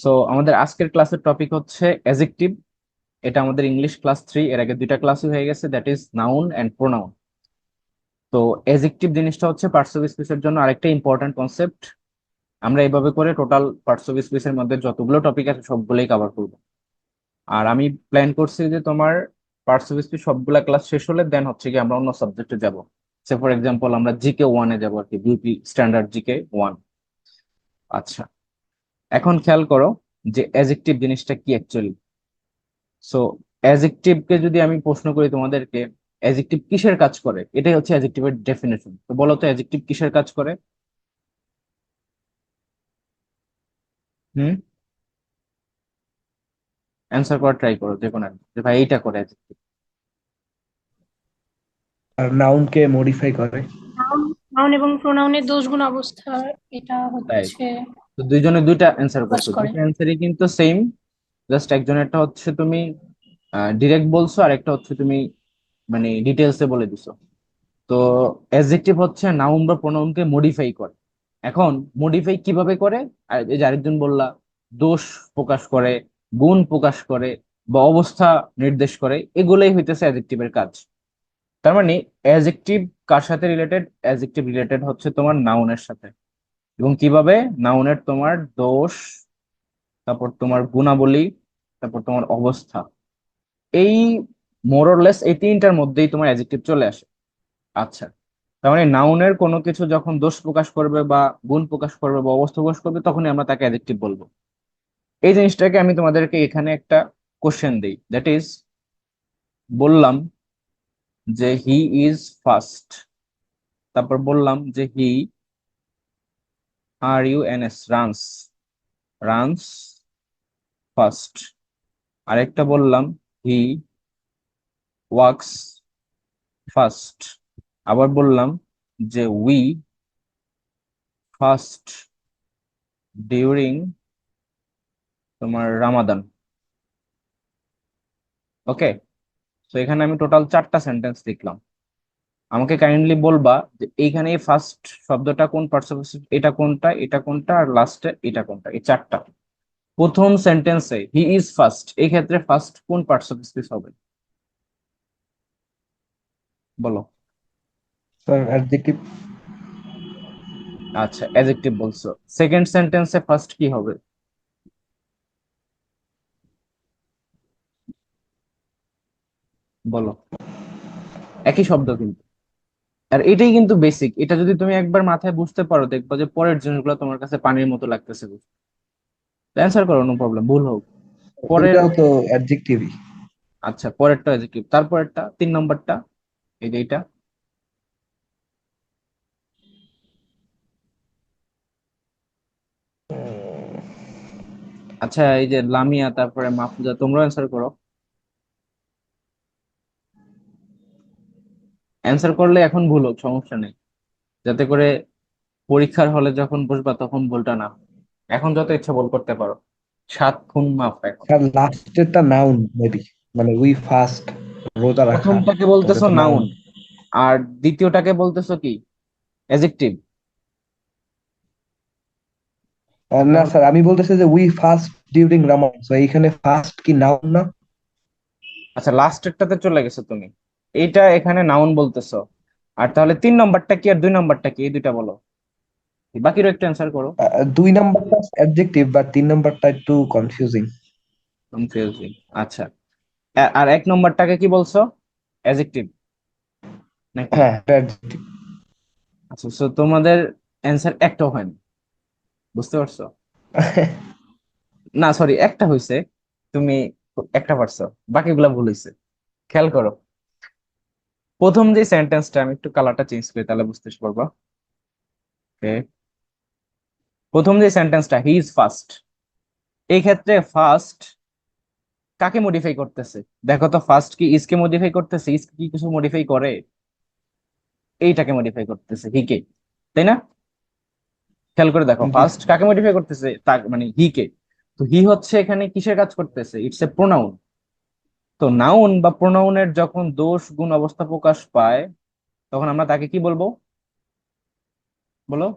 So আমাদের আজকের ক্লাসের টপিক হচ্ছে অ্যাজেক্টিভ। এটা আমাদের ইংলিশ ক্লাস 3, এর আগে দুইটা ক্লাসই হয়ে গেছে, that is noun and pronoun. তো অ্যাজেক্টিভ জিনিসটা হচ্ছে পার্টস অফ স্পিচের জন্য আরেকটা ইম্পর্টেন্ট কনসেপ্ট। আমরা এইভাবে করে টোটাল পার্টস অফ স্পিচের মধ্যে যতগুলো টপিক আছে সবগুলোই কভার করবো। আর আমি প্ল্যান করছি যে তোমার পার্টস অফ স্পিচ সবগুলা ক্লাস শেষ হলে দেন হচ্ছে কি আমরা অন্য সাবজেক্টে যাব। সে ফর এক্সাম্পল আমরা জিকে 1-এ যাবো আর কি, বিউপি স্ট্যান্ডার্ড জিকে 1। আচ্ছা, এখন খেয়াল করো যে অ্যাজেক্টিভ জিনিসটা কি অ্যাকচুয়ালি। সো অ্যাজেক্টিভ কে যদি আমি প্রশ্ন করি তোমাদেরকে, অ্যাজেক্টিভ কিসের কাজ করে, এটাই হচ্ছে অ্যাজেক্টিভের ডেফিনেশন। তো বলো তো অ্যাজেক্টিভ কিসের কাজ করে? হুম, অ্যান্সার করার ট্রাই করো যে কোনো একটা, যে ভাই এইটা করে অ্যাজেক্টিভ। আর নাউনকে মডিফাই করে। নাউন নাউন এবং প্রোনাউনের দোষগুণ অবস্থা এটা তাই, হচ্ছে তো দুইজনে দুইটা অ্যান্সার কাজ করছো, করে। দুইটা অ্যান্সারই কিন্তু সেম। জাস্ট একজনেরটা হচ্ছে তুমি ডিরেক্ট বলছো, আর একটা হচ্ছে তুমি মানে ডিটেলসে বলে দিছো। তো অ্যাডজেক্টিভ হচ্ছে নাউন বা প্রোনাউনকে মডিফাই করে। এখন মডিফাই কিভাবে করে? আর এই যে আরেকজন বললা, দোষ প্রকাশ করে, গুণ প্রকাশ করে, বা অবস্থা নির্দেশ করে, এগুলোই হইতেছে অ্যাডজেক্টিভের কাজ। তার মানে অ্যাডজেক্টিভ কার সাথে রিলেটেড? অ্যাডজেক্টিভ রিলেটেড হচ্ছে তোমার নাউনের সাথে। এবং কিভাবে? নাউনের তোমার দোষ, তারপর তোমার গুণাবলী, তারপর তোমার অবস্থা, এই মোরলেস এই তিনটার মধ্যেই তোমার অ্যাডজেক্টিভ চলে আসে। আচ্ছা, তার মানে নাউনের কোনো কিছু যখন দোষ প্রকাশ করবে বা গুণ প্রকাশ করবে বা অবস্থা প্রকাশ করবে, তখনই আমরা তাকে অ্যাডজেক্টিভ বলবো। এই জিনিসটাকে আমি তোমাদেরকে এখানে একটা কোশ্চেন দিই, দ্যাট ইজ, বললাম যে হি ইজ ফার্স্ট, তারপর বললাম যে হি RUNS রানস, রানস ফার্স্ট। আরেকটা বললাম হি ওয়াক্স ফার্স্ট। আবার বললাম যে উই ফার্স্ট ডিউরিং তোমার রামাদান। ওকে, তো এখানে আমি টোটাল 4টা সেন্টেন্স লিখলাম। আমাকে কাইন্ডলি বলবা যে এইখানে ফার্স্ট শব্দটা কোন পার্টস অফ স্পিচ, এটা কোনটা, এটা কোনটা, আর লাস্টে এটা কোনটা, এই চারটা। প্রথম সেন্টেন্সে হি ইজ ফার্স্ট, এই ক্ষেত্রে ফার্স্ট কোন পার্টস অফ স্পিচ হবে? বলো। Sir adjective. আচ্ছা, অ্যাডজেক্টিভ বলছো। সেকেন্ড সেন্টেন্সে ফার্স্ট কি হবে? বলো। একই শব্দ কিন্তু, আর এটাই কিন্তু বেসিক। এটা যদি তুমি একবার মাথায় বুঝতে পারো, দেখবা যে পরের জিনিসগুলো তোমার কাছে পানির মতো লাগতেছে। অ্যান্সার করো, নো প্রবলেম, ভুল হোক। পরের, দুইটাও তো অ্যাডজেক্টিভই। আচ্ছা পরেরটা অ্যাডজেক্টিভ, তারপরেরটা 3 নম্বরটা, এই যে এইটা। আচ্ছা, এই যে লামিয়া, তারপরে মাহফুজা, তোমরা অ্যান্সার করো। অ্যান্সার করলে এখন ভুল হোক, সমস্যা নেই, যাতে করে পরীক্ষার হলে যখন বসবা তখন ভুলটা না হয়। এখন যত ইচ্ছা ভুল করতে পারো, 7 খুন মাফ এখন। স্যার লাস্টেরটা নাউন মেবি, মানে উই ফার্স্ট রোজা রাখা, প্রথমটাকে তো ওটা বলতেছো তো নাউন। নাউন, আর দ্বিতীয়টাকে বলতেছো কি? অ্যাডজেক্টিভ। না স্যার, আমি বলতেছি যে উই ফার্স্ট ডিউরিং রামাদান, তো এইখানে ফার্স্ট কি নাউন না? আচ্ছা, লাস্টেরটাতে চলে গেছো তুমি, এইটা এখানে নাউন বলতেছো। আর তাহলে 3 নম্বরটা কি আর 2 নম্বরটা কি, এই দুইটা বলো, বাকিরও একটু অ্যান্সার করো। 2 নাম্বারটা অ্যাডজেক্টিভ, বাট 3 নাম্বারটা একটু কনফিউজিং। কনফিউজিং। আচ্ছা, আর 1 নম্বরটাকে কি বলছো? অ্যাডজেক্টিভ নাকি? হ্যাঁ, অ্যাডজেক্টিভ। আচ্ছা, তো তোমাদের অ্যান্সার একটাও হয়নি, বুঝতে পারছো? না সরি, একটা হয়েছে, তুমি একটা পারছো, বাকিগুলা ভুল হয়েছে। খেয়াল করো, প্রথম যে সেন্টেন্সটা, আমি একটু কালারটা চেঞ্জ করি তাহলে বুঝতে পারবা। Okay? প্রথম যে সেন্টেন্সটা হি ইজ ফার্স্ট, এই ক্ষেত্রে ফার্স্ট কাকে মডিফাই করতেছে? দেখো তো, ফার্স্ট কি ইজ কে মডিফাই করতেছে? ইজ কি কিছু মডিফাই করে? এইটাকে মডিফাই করতেছে, হি কে, তাই না? খেয়াল করে দেখো, জি ফার্স্ট স্যার। কাকে মডিফাই করতেছে, তা মানে হি কে। তো হি হচ্ছে এখানে কিসের কাজ করতেছে? It's a pronoun. তো নাউন বা প্রোনাউনের যখন দোষ গুণ অবস্থা প্রকাশ পায়, তখন আমরা তাকে কি বলবো? বলো।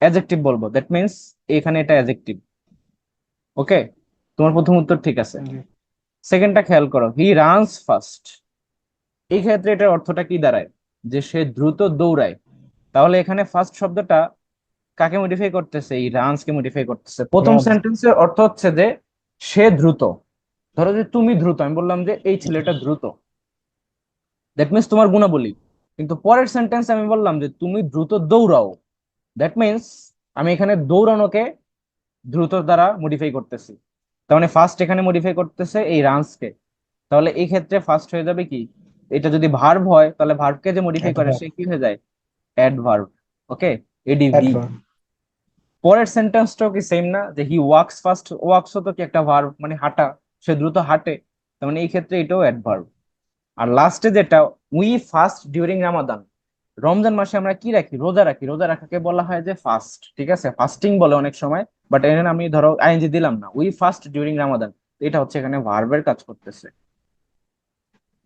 অ্যাডজেক্টিভ বলবো, দ্যাট মিন্স এখানে এটা অ্যাডজেক্টিভ। ওকে, তোমার প্রথম উত্তর ঠিক আছে। জি সেকেন্ডটা খেয়াল করো, হি রানস ফাস্ট। এই ক্ষেত্রে এটার অর্থটা কি দাঁড়ায়? যে সে দ্রুত দৌড়ায়। তাহলে এখানে ফার্স্ট শব্দটা কাকে মডিফাই করতেছে? এই রানস কে মডিফাই করতেছে। প্রথম রান। সেন্টেন্সের অর্থ হচ্ছে যে সে দ্রুত। ধরো যে তুমি দ্রুত, আমি বললাম যে এই ছেলেটা দ্রুত, দ্যাট মিন্স তোমার গুণাবলী। কিন্তু পরের সেন্টেন্স আমি বললাম যে তুমি দ্রুত দৌড়াও, দ্যাট মিন্স আমি এখানে দৌড়ানোকে দ্রুত দ্বারা মডিফাই করতেছি। তার মানে ফার্স্ট এখানে মডিফাই করতেছে এই রানস কে। তাহলে এই ক্ষেত্রে ফার্স্ট হয়ে যাবে কি, এটা যদি ভার্ব হয় তাহলে ভার্বকে যে মডিফাই করে অ্যাডভার্ব। সে কি হয়ে যায়? অ্যাডভার্ব। ওকে, এডিভি। অ্যাডভার্ব। পরের সেন্টেন্সটাও কি সেম না, যে হি ওয়াক্স ফাস্ট? ওয়াক্স তো কি একটা ভার্ব, মানে হাঁটা, সে দ্রুত হাঁটে। তার মানে এই ক্ষেত্রে এটাও অ্যাডভার্ব। আর লাস্টে যেটা, we fast during Ramadan. Ramzan মাসে আমরা কি রাখি? রোজা রাখি। রোজা রাখাকে বলা হয় যে ফাস্ট, ঠিক আছে, ফাস্টিং বলে অনেক সময়। বাট এখানে আমি ধরো আইএনজি দিলাম না, উই ফাস্ট ডিউরিং রামাদান। এটা হচ্ছে এখানে ভার্বের কাজ করতেছে।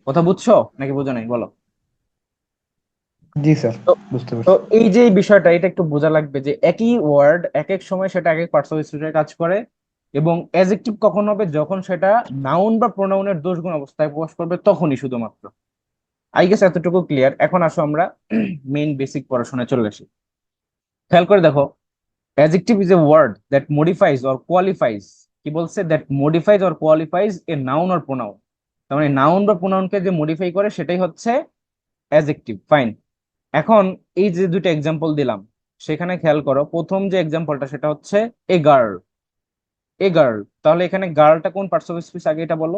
কথা বুঝছো নাকি বুঝো নাই বলো? জি স্যার, তো বুঝতে তো পারছি। এই যে এই বিষয়টা, এটা একটু বোঝা লাগবে যে একই ওয়ার্ড এক এক সময় সেটা এক এক পার্টস অফ স্পিচে কাজ করে। এবং অ্যাডজেক্টিভ কখন হবে? যখন সেটা নাউন বা প্রোনাউনের দোষগুণ অবস্থায় প্রকাশ করবে, তখনই শুধুমাত্র। আই গেস এতটুকু ক্লিয়ার। এখন আসো আমরা মেইন বেসিক পড়াশোনায় চলে আসি। খেয়াল করে দেখো, adjective is a word that modifies or qualifies. কি বলছে? That modifies or qualifies a noun or pronoun. তার মানে নাউন বা প্রোনাউনকে যে মডিফাই করে সেটাই হচ্ছে অ্যাডজেক্টিভ। ফাইন। এখন এই যে দুটো এক্সাম্পল দিলাম, সেখানে খেয়াল করো, প্রথম যে এক্সাম্পলটা সেটা হচ্ছে এ গার্ল। এ গার্ল, তাহলে এখানে গার্লটা কোন পার্টস অফ স্পিচ আগে এটা বলো।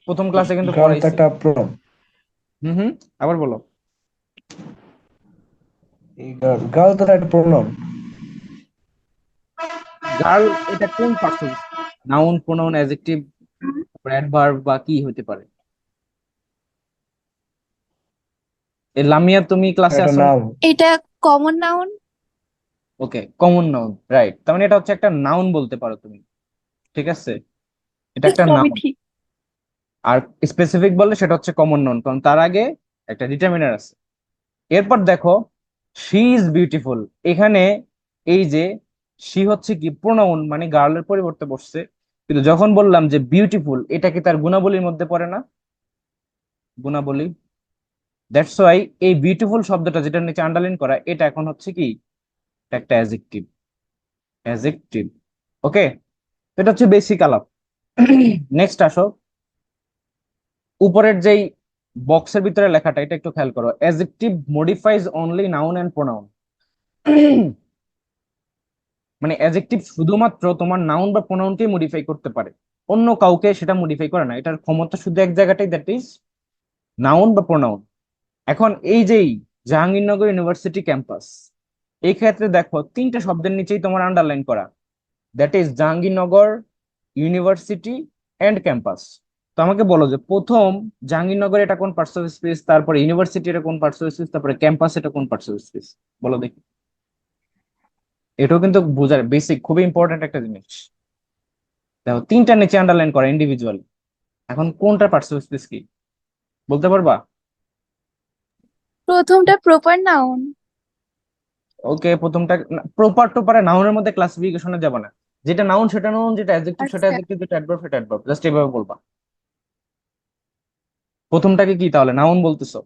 প্রথম ক্লাসে কিন্তু গার্ল তো পড়াইছি। একটা প্রোনাউন। হুম হুম, আবার বলো। এই গার্ল, গার্ল তো একটা প্রোনাউন। গার্ল এটা কোন parts of speech? Noun, pronoun, adjective, adverb বা কি হতে পারে? এ লামিয়া, তুমি ক্লাসে একটা আসো না? নাউন। এটা কমন নাউন। ওকে, কমন নাউন, রাইট। তার মানে এটা হচ্ছে একটা নাউন বলতে পারো তুমি, ঠিক আছে, এটা একটা সবই নাউন। ঠিক। আর স্পেসিফিক বললে সেটা হচ্ছে কমন নাউন, কারণ তার আগে একটা ডিটারমিনার আছে। এরপর দেখো, শি ইজ বিউটিফুল। এখানে এই যে শি হচ্ছে কি প্রোনাউন, মানে গার্লের পরিবর্তে বসছে। কিন্তু যখন বললাম যে বিউটিফুল, এটা কি তার গুণাবলীর মধ্যে পড়ে না? গুণাবলী। দ্যাটস ওয়াই এই বিউটিফুল শব্দটা যেটা নিচে আন্ডারলাইন করা, এটা এখন হচ্ছে কি, এটা একটা অ্যাডজেক্টিভ। অ্যাডজেক্টিভ। ওকে, এটা হচ্ছে বেসিক আলাপ। নেক্সট আসো, উপরের যেই বক্সের ভিতরে লেখাটা, এটা একটু খেয়াল করো। Adjective modifies only noun and pronoun. মানে অ্যাডজেক্টিভ শুধুমাত্র তোমার নাউন বা প্রোনাউনকেই মডিফাই করতে পারে, অন্য কাউকে সেটা মডিফাই করে না। এটার ক্ষমতা শুধু এক জায়গাটাই, দ্যাট ইজ নাউন বা প্রোনাউন। এখন এই যেই জাহাঙ্গীরনগর ইউনিভার্সিটি ক্যাম্পাস, এই ক্ষেত্রে দেখো তিনটা শব্দের নিচেই তোমার আন্ডারলাইন করা, that is Jahangirnagar university and campus. তো আমাকে বলো যে প্রথম জাহাঙ্গীরনগর এটা কোন পার্টস অফ স্পিচ, তারপরে ইউনিভার্সিটি এটা কোন পার্টস অফ স্পিচ, তারপরে ক্যাম্পাস এটা কোন পার্টস অফ স্পিচ? বলো দেখি। এটাও কিন্তু বোঝার বেসিক, খুবই ইম্পর্টেন্ট একটা জিনিস। দেখো তিনটা নিচে আন্ডারলাইন করা ইন্ডিভিজুয়ালি। এখন কোনটা পার্টস অফ স্পিচ কি বলতে পারবা? প্রথমটা প্রপার নাউন। ওকে, প্রথমটা প্রপার টোপারে নাউনের মধ্যে ক্লাসিফিকেশনে যাব না। যেটা নাউন সেটা নাউন, যেটা অ্যাডজেক্টিভ সেটা আচ্ছা, অ্যাডজেক্টিভ, যেটা অ্যাডভার্ব সেটা অ্যাডভার্ব, জাস্ট এভাবে বলবা। প্রথমটাকে কি তাহলে নাউন বলতেছো?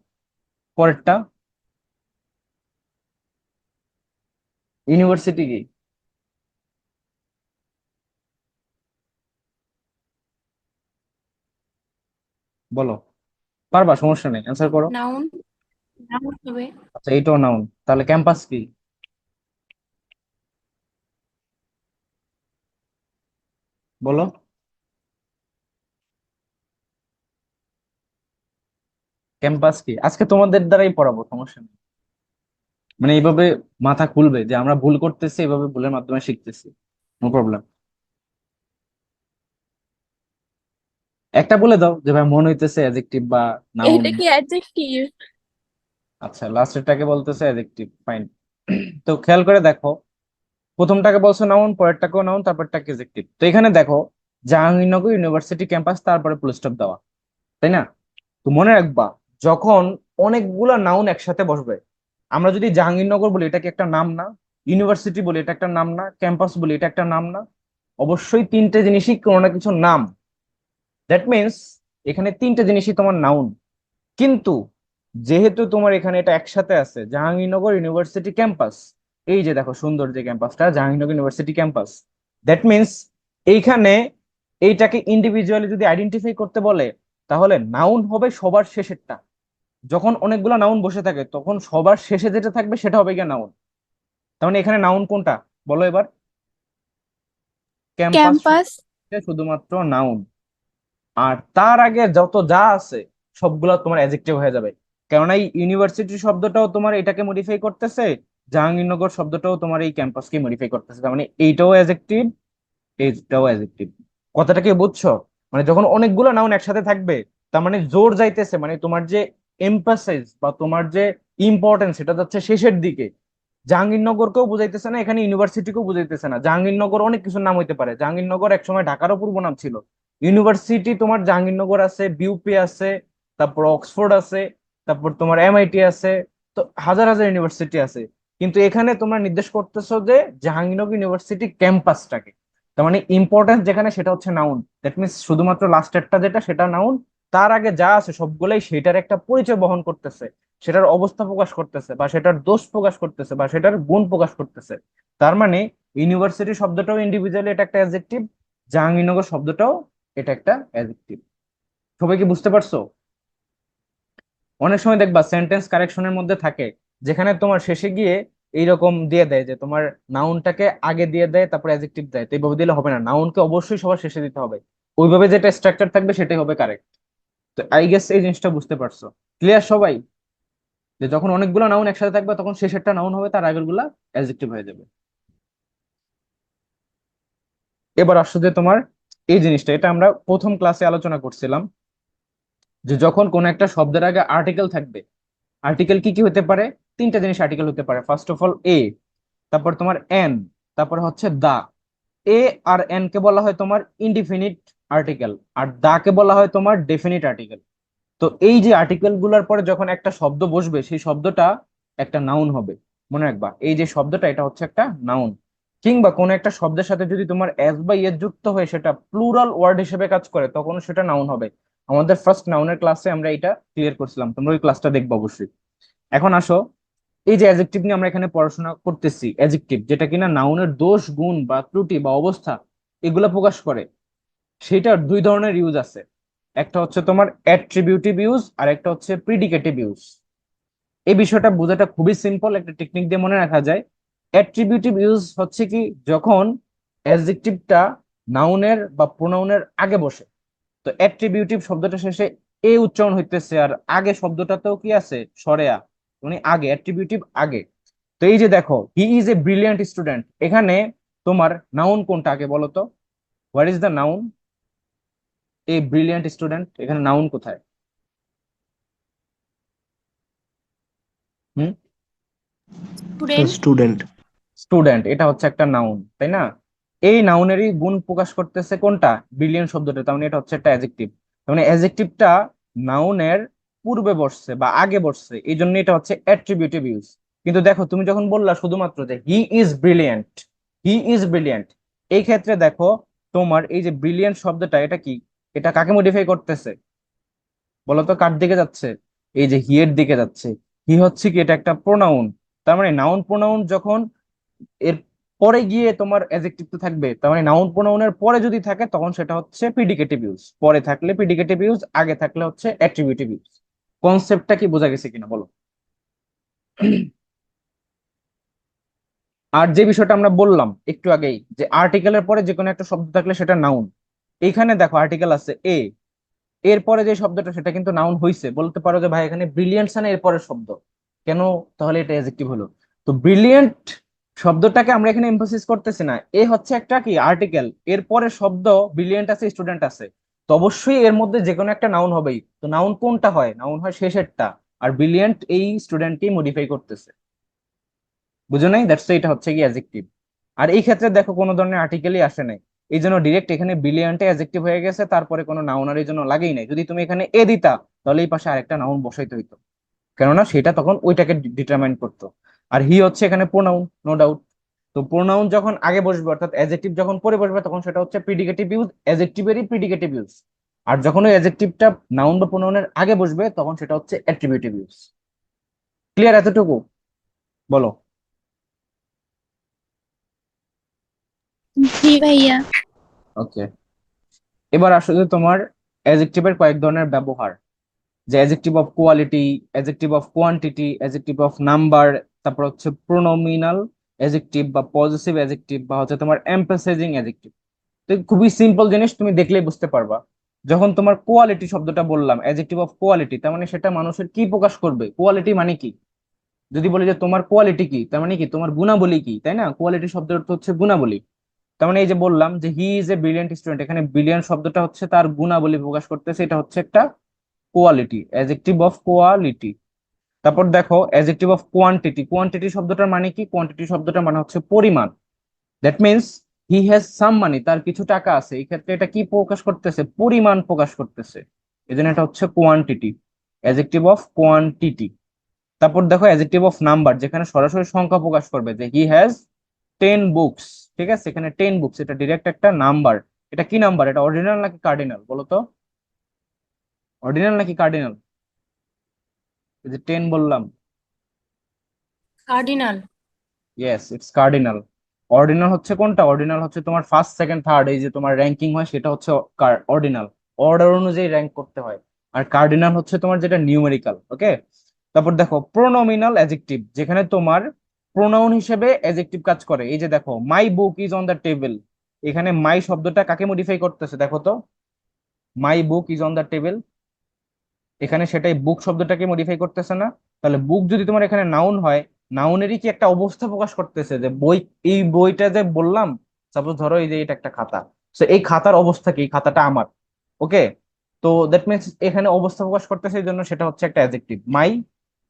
পরেরটা ইউনিভার্সিটি কি বলো? পারবা, সমস্যা নেই, অ্যান্সার করো। নাউন, নাউন হবে। আচ্ছা, এইটাও নাউন। তাহলে ক্যাম্পাস কি বলো? ক্যাম্পাস কি আজকে তোমাদের দ্বারাই পড়াবো, সমস্যা নেই। মানে এইভাবে মাথা খুলবে যে আমরা ভুল করতেছি, এইভাবে ভুলের মাধ্যমে শিখতেছি। No problem. একটা বলে দাও যে ভাই মনে হইতেছে অ্যাডজেক্টিভ বা নাউন। এটা কি অ্যাডজেক্টিভ? আচ্ছা, লাস্টেরটাকে বলতেছে অ্যাডজেক্টিভ, ফাইন। তো খেয়াল করে দেখো, প্রথমটাকে বলছো নাউন, পরেরটাকেও নাউন, তারপরটাকে অ্যাডজেক্টিভ। তো এখানে দেখো জাহাঙ্গীরনগর ইউনিভার্সিটি ক্যাম্পাস, তারপরে ফুল স্টপ দেওয়া, তাই না? তো মনে রাখবা, যখন অনেকগুলা নাউন একসাথে বসবে, আমরা যদি জাহাঙ্গীরনগর বলি, এটা কি একটা নাম না? ইউনিভার্সিটি বলি এটা একটা নাম না, ক্যাম্পাস বলি এটা একটা নাম না? অবশ্যই তিনটে জিনিসই কোনো না কিছু নাম। দ্যাট মিনস এখানে তিনটে জিনিসই তোমার নাউন। কিন্তু যেহেতু তোমার এখানে এটা একসাথে আছে, জাহাঙ্গীরনগর ইউনিভার্সিটি ক্যাম্পাস, এই যে দেখো সুন্দর যে ক্যাম্পাসটা Jahangirnagar university campus, that means এইখানে এইটাকে ইন্ডিভিজুয়ালি যদি আইডেন্টিফাই করতে বলে তাহলে নাউন হবে সবার শেষেরটা। যখন অনেকগুলো নাউন বসে থাকে তখন সবার শেষে যেটা থাকবে সেটা হবে গিয়ে নাউন। তার মানে এখানে নাউন কোনটা বলো এবার? Campus campus. শুধুমাত্র নাউন। আর তার আগে যত যা আছে সবগুলা তোমার অ্যাডজেক্টিভ হয়ে যাবে। কেননা এই ইউনিভার্সিটি শব্দটাও তোমার এটাকে মডিফাই করতেছে, জাহাঙ্গীরনগর শব্দটাও তোমার এই ক্যাম্পাসকে মডিফাই করতেছে, তার মানে এইটাও অ্যাডজেক্টিভ, এইটাও অ্যাডজেক্টিভ। কথাটা কি বুঝছো? মানে যখন অনেকগুলো নাউন একসাথে থাকবে তার মানে জোর যাইতেছে, মানে তোমার যে এমফাসাইজ বা তোমার যে ইম্পর্টেন্স সেটা যাচ্ছে শেষের দিকে। জাহাঙ্গীরনগরকেও বুঝাইতেছে না, এখানে ইউনিভার্সিটিকেও বুঝাইতেছে না। জাহাঙ্গীরনগর অনেক কিছু নাম হইতে পারে, জাহাঙ্গীরনগর একসময় ঢাকারও পূর্ব নাম ছিল। ইউনিভার্সিটি তোমার জাহাঙ্গীরনগর আছে, বিউপি আছে, তারপর অক্সফোর্ড আছে, তারপর তোমার এমআইটি আছে, তো হাজার হাজার ইউনিভার্সিটি আছে। কিন্তু এখানে তোমরা নির্দেশ করতেছো যে জাহাঙ্গীরনগর ইউনিভার্সিটি ক্যাম্পাসটাকে। তার মানে ইম্পর্টেন্স যেখানে সেটা হচ্ছে নাউন, দ্যাট মিনস শুধুমাত্র লাস্টেরটা যেটা সেটা নাউন। তার আগে যা আছে সবগুলাই সেটার একটা পরিচয় বহন করতেছে, সেটার অবস্থা প্রকাশ করতেছে বা সেটার দোষ প্রকাশ করতেছে বা সেটার গুণ প্রকাশ করতেছে। তার মানে ইউনিভার্সিটি শব্দটাও ইন্ডিভিজুয়ালি এটা একটা অ্যাডজেক্টিভ, জাহাঙ্গীরনগর শব্দটাও এটা একটা অ্যাডজেক্টিভ। সবাই কি বুঝতে পারছো? অনেক সময় দেখবা সেন্টেন্স কারেকশনের মধ্যে থাকে যেখানে তোমার শেষে গিয়ে এইরকম দিয়ে দেয় যে তোমার নাউনটাকে আগে দিয়ে দেয় তারপর অ্যাডজেক্টিভ দেয়, তো এইভাবে দিলে হবে না, নাউনকে অবশ্যই সবার শেষে দিতে হবে। ওইভাবে যেটা স্ট্রাকচার থাকবে সেটাই হবে কারেক্ট। তো আই গেস এই জিনিসটা বুঝতে পারছো? ক্লিয়ার সবাই? যে যখন অনেকগুলো নাউন একসাথে থাকবে তখন শেষেরটা নাউন হবে, তার আগের গুলা অ্যাডজেক্টিভ হয়ে যাবে। এবার আসলে যে তোমার এই জিনিসটা এটা আমরা প্রথম ক্লাসে আলোচনা করছিলাম যে যখন কোন একটা শব্দের আগে আর্টিকেল থাকবে, আর্টিকেল কি কি হতে পারে? তিনটা জিনিস আর্টিকেল হতে পারে। ফার্স্ট অফ অল এ, তারপর তোমার এন, তারপর হচ্ছে দা। এ আর এন কে বলা হয় তোমার ইনডিফিনিট আর্টিকেল, আর দা কে বলা হয় তোমার ডেফিনিট আর্টিকেল। তো এই যে আর্টিকেল গুলার পরে যখন একটা শব্দ বসবে সেই শব্দটা একটা নাউন হবে। মনে রাখবা এই যে শব্দটা এটা হচ্ছে একটা নাউন। কিংবা কোন একটা শব্দের সাথে যদি তোমার এস বা ইয়েস যুক্ত হয়ে সেটা প্লুরাল ওয়ার্ড হিসেবে কাজ করে তখন সেটা নাউন হবে। আমাদের ফার্স্ট নাউনের ক্লাসে আমরা এটা ক্লিয়ার করছিলাম, তোমরা ওই ক্লাসটা দেখবো অবশ্যই। এখন আসো, এই যে অ্যাডজেক্টিভ নিয়ে আমরা এখানে পড়াশোনা করতেছি, অ্যাডজেক্টিভ যেটা কিনা নাউনের দোষ গুণ বা ত্রুটি বা অবস্থা এগুলা প্রকাশ করে, সেটার দুই ধরনের ইউজ আছে। একটা হচ্ছে তোমার অ্যাট্রিবিউটিভ ইউজ আর একটা হচ্ছে প্রিডিকেটিভ ইউজ। এই বিষয়টা বোঝাটা খুবই সিম্পল, একটা টেকনিক দিয়ে মনে রাখা যায়। অ্যাট্রিবিউটিভ ইউজ হচ্ছে কি, যখন অ্যাডজেক্টিভটা নাউনের বা প্রোনাউনের আগে বসে। তো অ্যাট্রিবিউটিভ শব্দটা শেষে এ উচ্চারণ হইতেছে আর আগে শব্দটাতেও কি আছে সরেয়া, মানে আগে অ্যাট্রিবিউটিভ আগে। তো এই যে দেখো he is a brilliant student, এখানে তোমার নাউন কোনটা আগে বলো তো? What is the noun? A brilliant student, এখানে নাউন কোথায়? হুম? স্টুডেন্ট। স্টুডেন্ট। স্টুডেন্ট এটা হচ্ছে একটা নাউন, তাই না? এই নাউনেরই গুণ প্রকাশ করতেছে কোনটা? ব্রিলিয়ান্ট শব্দটা, তার মানে এটা হচ্ছে একটা অ্যাডজেক্টিভ। তার মানে অ্যাডজেক্টিভটা নাউনের পূর্বে বসছে বা আগে বসছে, এই জন্য এটা হচ্ছে অ্যাট্রিবিউটিভ ইউজ। কিন্তু দেখো তুমি যখন বললা শুধুমাত্র যে he is brilliant, he is brilliant, এই ক্ষেত্রে দেখো তোমার এই যে ব্রিলিয়ান্ট শব্দটা এটা কি, এটা কাকে মডিফাই করতেছে বলতো? কার দিকে যাচ্ছে? এই যে হি এর দিকে যাচ্ছে। হি হচ্ছে কি, এটা একটা প্রোনাউন। তার মানে নাউন প্রোনাউন যখন এর পরে গিয়ে তোমার অ্যাডজেক্টিভ তো থাকবে, তার মানে নাউন প্রোনাউনের পরে যদি থাকে তখন সেটা হচ্ছে প্রিডিকেটিভ ইউজ। পরে থাকলে প্রিডিকেটিভ ইউজ, আগে থাকলে হচ্ছে অ্যাট্রিবিউটিভ ইউজ। কনসেপ্টটা কি বোঝা গেছে কিনা বলো? আর যে বিষয়টা আমরা বললাম একটু আগেই যে আর্টিকেলের পরে যে কোনো একটা শব্দ থাকলে সেটা নাউন। এইখানে দেখো আর্টিকেল আছে এ, এরপরে যে শব্দটা সেটা কিন্তু নাউন হইছে। বলতে পারো যে ভাই এখানে ব্রিলিয়েন্ট না এরপরের শব্দ কেন, তাহলে এটা অ্যাডজেক্টিভ হলো। তো ব্রিলিয়েন্ট শব্দটাকে আমরা এখানে এমফাসিস করতেছি না, এ হচ্ছে একটা কি আর্টিকেল, এরপরে শব্দ ব্রিলিয়েন্ট আছে, স্টুডেন্ট আছে, তো অবশ্যই এর মধ্যে যে কোনো একটা নাউন হবেই। তো নাউন কোনটা হয়? নাউন হয় শেষেরটা, আর ব্রিলিয়েন্ট এই স্টুডেন্টকেই মডিফাই করতেছে। বুঝো নাই? দ্যাটস এটা হচ্ছে কি অ্যাডজেক্টিভ। আর এই ক্ষেত্রে দেখো কোনো ধরনের আর্টিকেলই আসে নাই, এই জন্য ডিরেক্ট এখানে ব্রিলিয়ান্টে অ্যাডজেক্টিভ হয়ে গেছে, তারপরে কোনো নাউন আর এই জন্য লাগেই নাই। যদি তুমি এখানে এ দিতা তাহলে এই পাশে আরেকটা নাউন বসাইতে হইতো, কেননা সেটা তখন ওইটাকে ডিটারমাইন করতো। আর হি হচ্ছে এখানে প্রোনাউন, নো ডাউট। তো প্রোনাউন যখন আগে বসবে অর্থাৎ অ্যাডজেক্টিভ যখন পরে বসবে তখন সেটা হচ্ছে প্রিডিকেটিভ ইউজ, অ্যাডজেক্টিভেরই প্রিডিকেটিভ ইউজ। আর যখন ওই অ্যাডজেক্টিভটা নাউন বা প্রোনাউনের আগে বসবে তখন সেটা হচ্ছে অ্যাট্রিবিউটিভ ইউজ। ক্লিয়ার এতটুকু? বলো। জি ভাইয়া। ওকে, এবার আসলে তোমার অ্যাডজেক্টিভের কয়েক ধরনের ব্যবহার, যে adjective of quality, adjective of quantity, adjective of number, তারপর হচ্ছে প্রোনোমিনাল অ্যাডজেক্টিভ বা পজিটিভ অ্যাডজেক্টিভ বা হচ্ছে তোমার এমফাসাইজিং অ্যাডজেক্টিভ। তো খুবই সিম্পল জিনিস, তুমি দেখলেই বুঝতে পারবা। যখন তোমার কোয়ালিটি শব্দটা বললাম, অ্যাডজেক্টিভ অফ কোয়ালিটি, তার মানে সেটা মানুষের কি প্রকাশ করবে? কোয়ালিটি মানে কি? যদি বলি যে তোমার কোয়ালিটি কি, তার মানে কি তোমার গুণাবলী কি, তাই না? কোয়ালিটি শব্দের অর্থ হচ্ছে গুণাবলী। তার মানে এই যে বললাম যে he is a brilliant student, এখানে ব্রিলিয়ান্ট শব্দটা হচ্ছে তার গুণাবলী প্রকাশ করতেছে, এটা হচ্ছে একটা কোয়ালিটি, অ্যাডজেক্টিভ অফ কোয়ালিটি। তারপর দেখো অ্যাডজেক্টিভ অফ কোয়ান্টিটি, কোয়ান্টিটি শব্দটার মানে কি? কোয়ান্টিটি শব্দটার মানে হচ্ছে পরিমাণ। That means he has some money, তার কিছু টাকা আছে, এই ক্ষেত্রে এটা কি প্রকাশ করতেছে? পরিমাণ প্রকাশ করতেছে, এই জন্য এটা হচ্ছে কোয়ান্টিটি, অ্যাডজেক্টিভ অফ কোয়ান্টিটি। তারপর দেখো অ্যাডজেক্টিভ অফ নাম্বার, যেখানে সরাসরি সংখ্যা প্রকাশ করবে, যে হি হ্যাজ 10 বুকস। ঠিক আছে, এখানে 10 বুকস, এটা ডিরেক্ট একটা নাম্বার। এটা কি নাম্বার? এটা অর্ডিনাল নাকি কার্ডিনাল বলো তো? অর্ডিনাল নাকি কার্ডিনাল? এই যে 10 বললাম। Cardinal. Yes, it's cardinal. Ordinal হচ্ছে কোনটা? অর্ডিনাল হচ্ছে তোমার ফার্স্ট সেকেন্ড থার্ড, এই যে তোমার র্যাঙ্কিং হয় সেটা হচ্ছে অর্ডিনাল, অর্ডার অনুযায়ী র্যাঙ্ক করতে হয়। আর কার্ডিনাল হচ্ছে তোমার যেটা নিউমেরিক্যাল। ওকে, তারপর দেখো প্রোনোমিনাল অ্যাডজেক্টিভ, যেখানে তোমার প্রোনাউন হিসেবে অ্যাডজেক্টিভ কাজ করে। এই যে দেখো my book is on the table, এখানে মাই শব্দটা কাকে মডিফাই করতেছে দেখো তো? My book is on the table, এখানে সেটাই বুক শব্দটাকে মডিফাই করতেছে না? তাহলে বুক যদি তোমার এখানে নাউন হয়, নাউনেরই কি একটা অবস্থা প্রকাশ করতেছে, যে বই, এই বইটা যে বললাম, সাপোজ ধরো এই যে এটা একটা খাতা, তো এই খাতার অবস্থা কি? এই খাতাটা আমার। ওকে, তো দ্যাট মিনস এখানে অবস্থা প্রকাশ করতেছে, এই জন্য সেটা হচ্ছে একটা adjective, my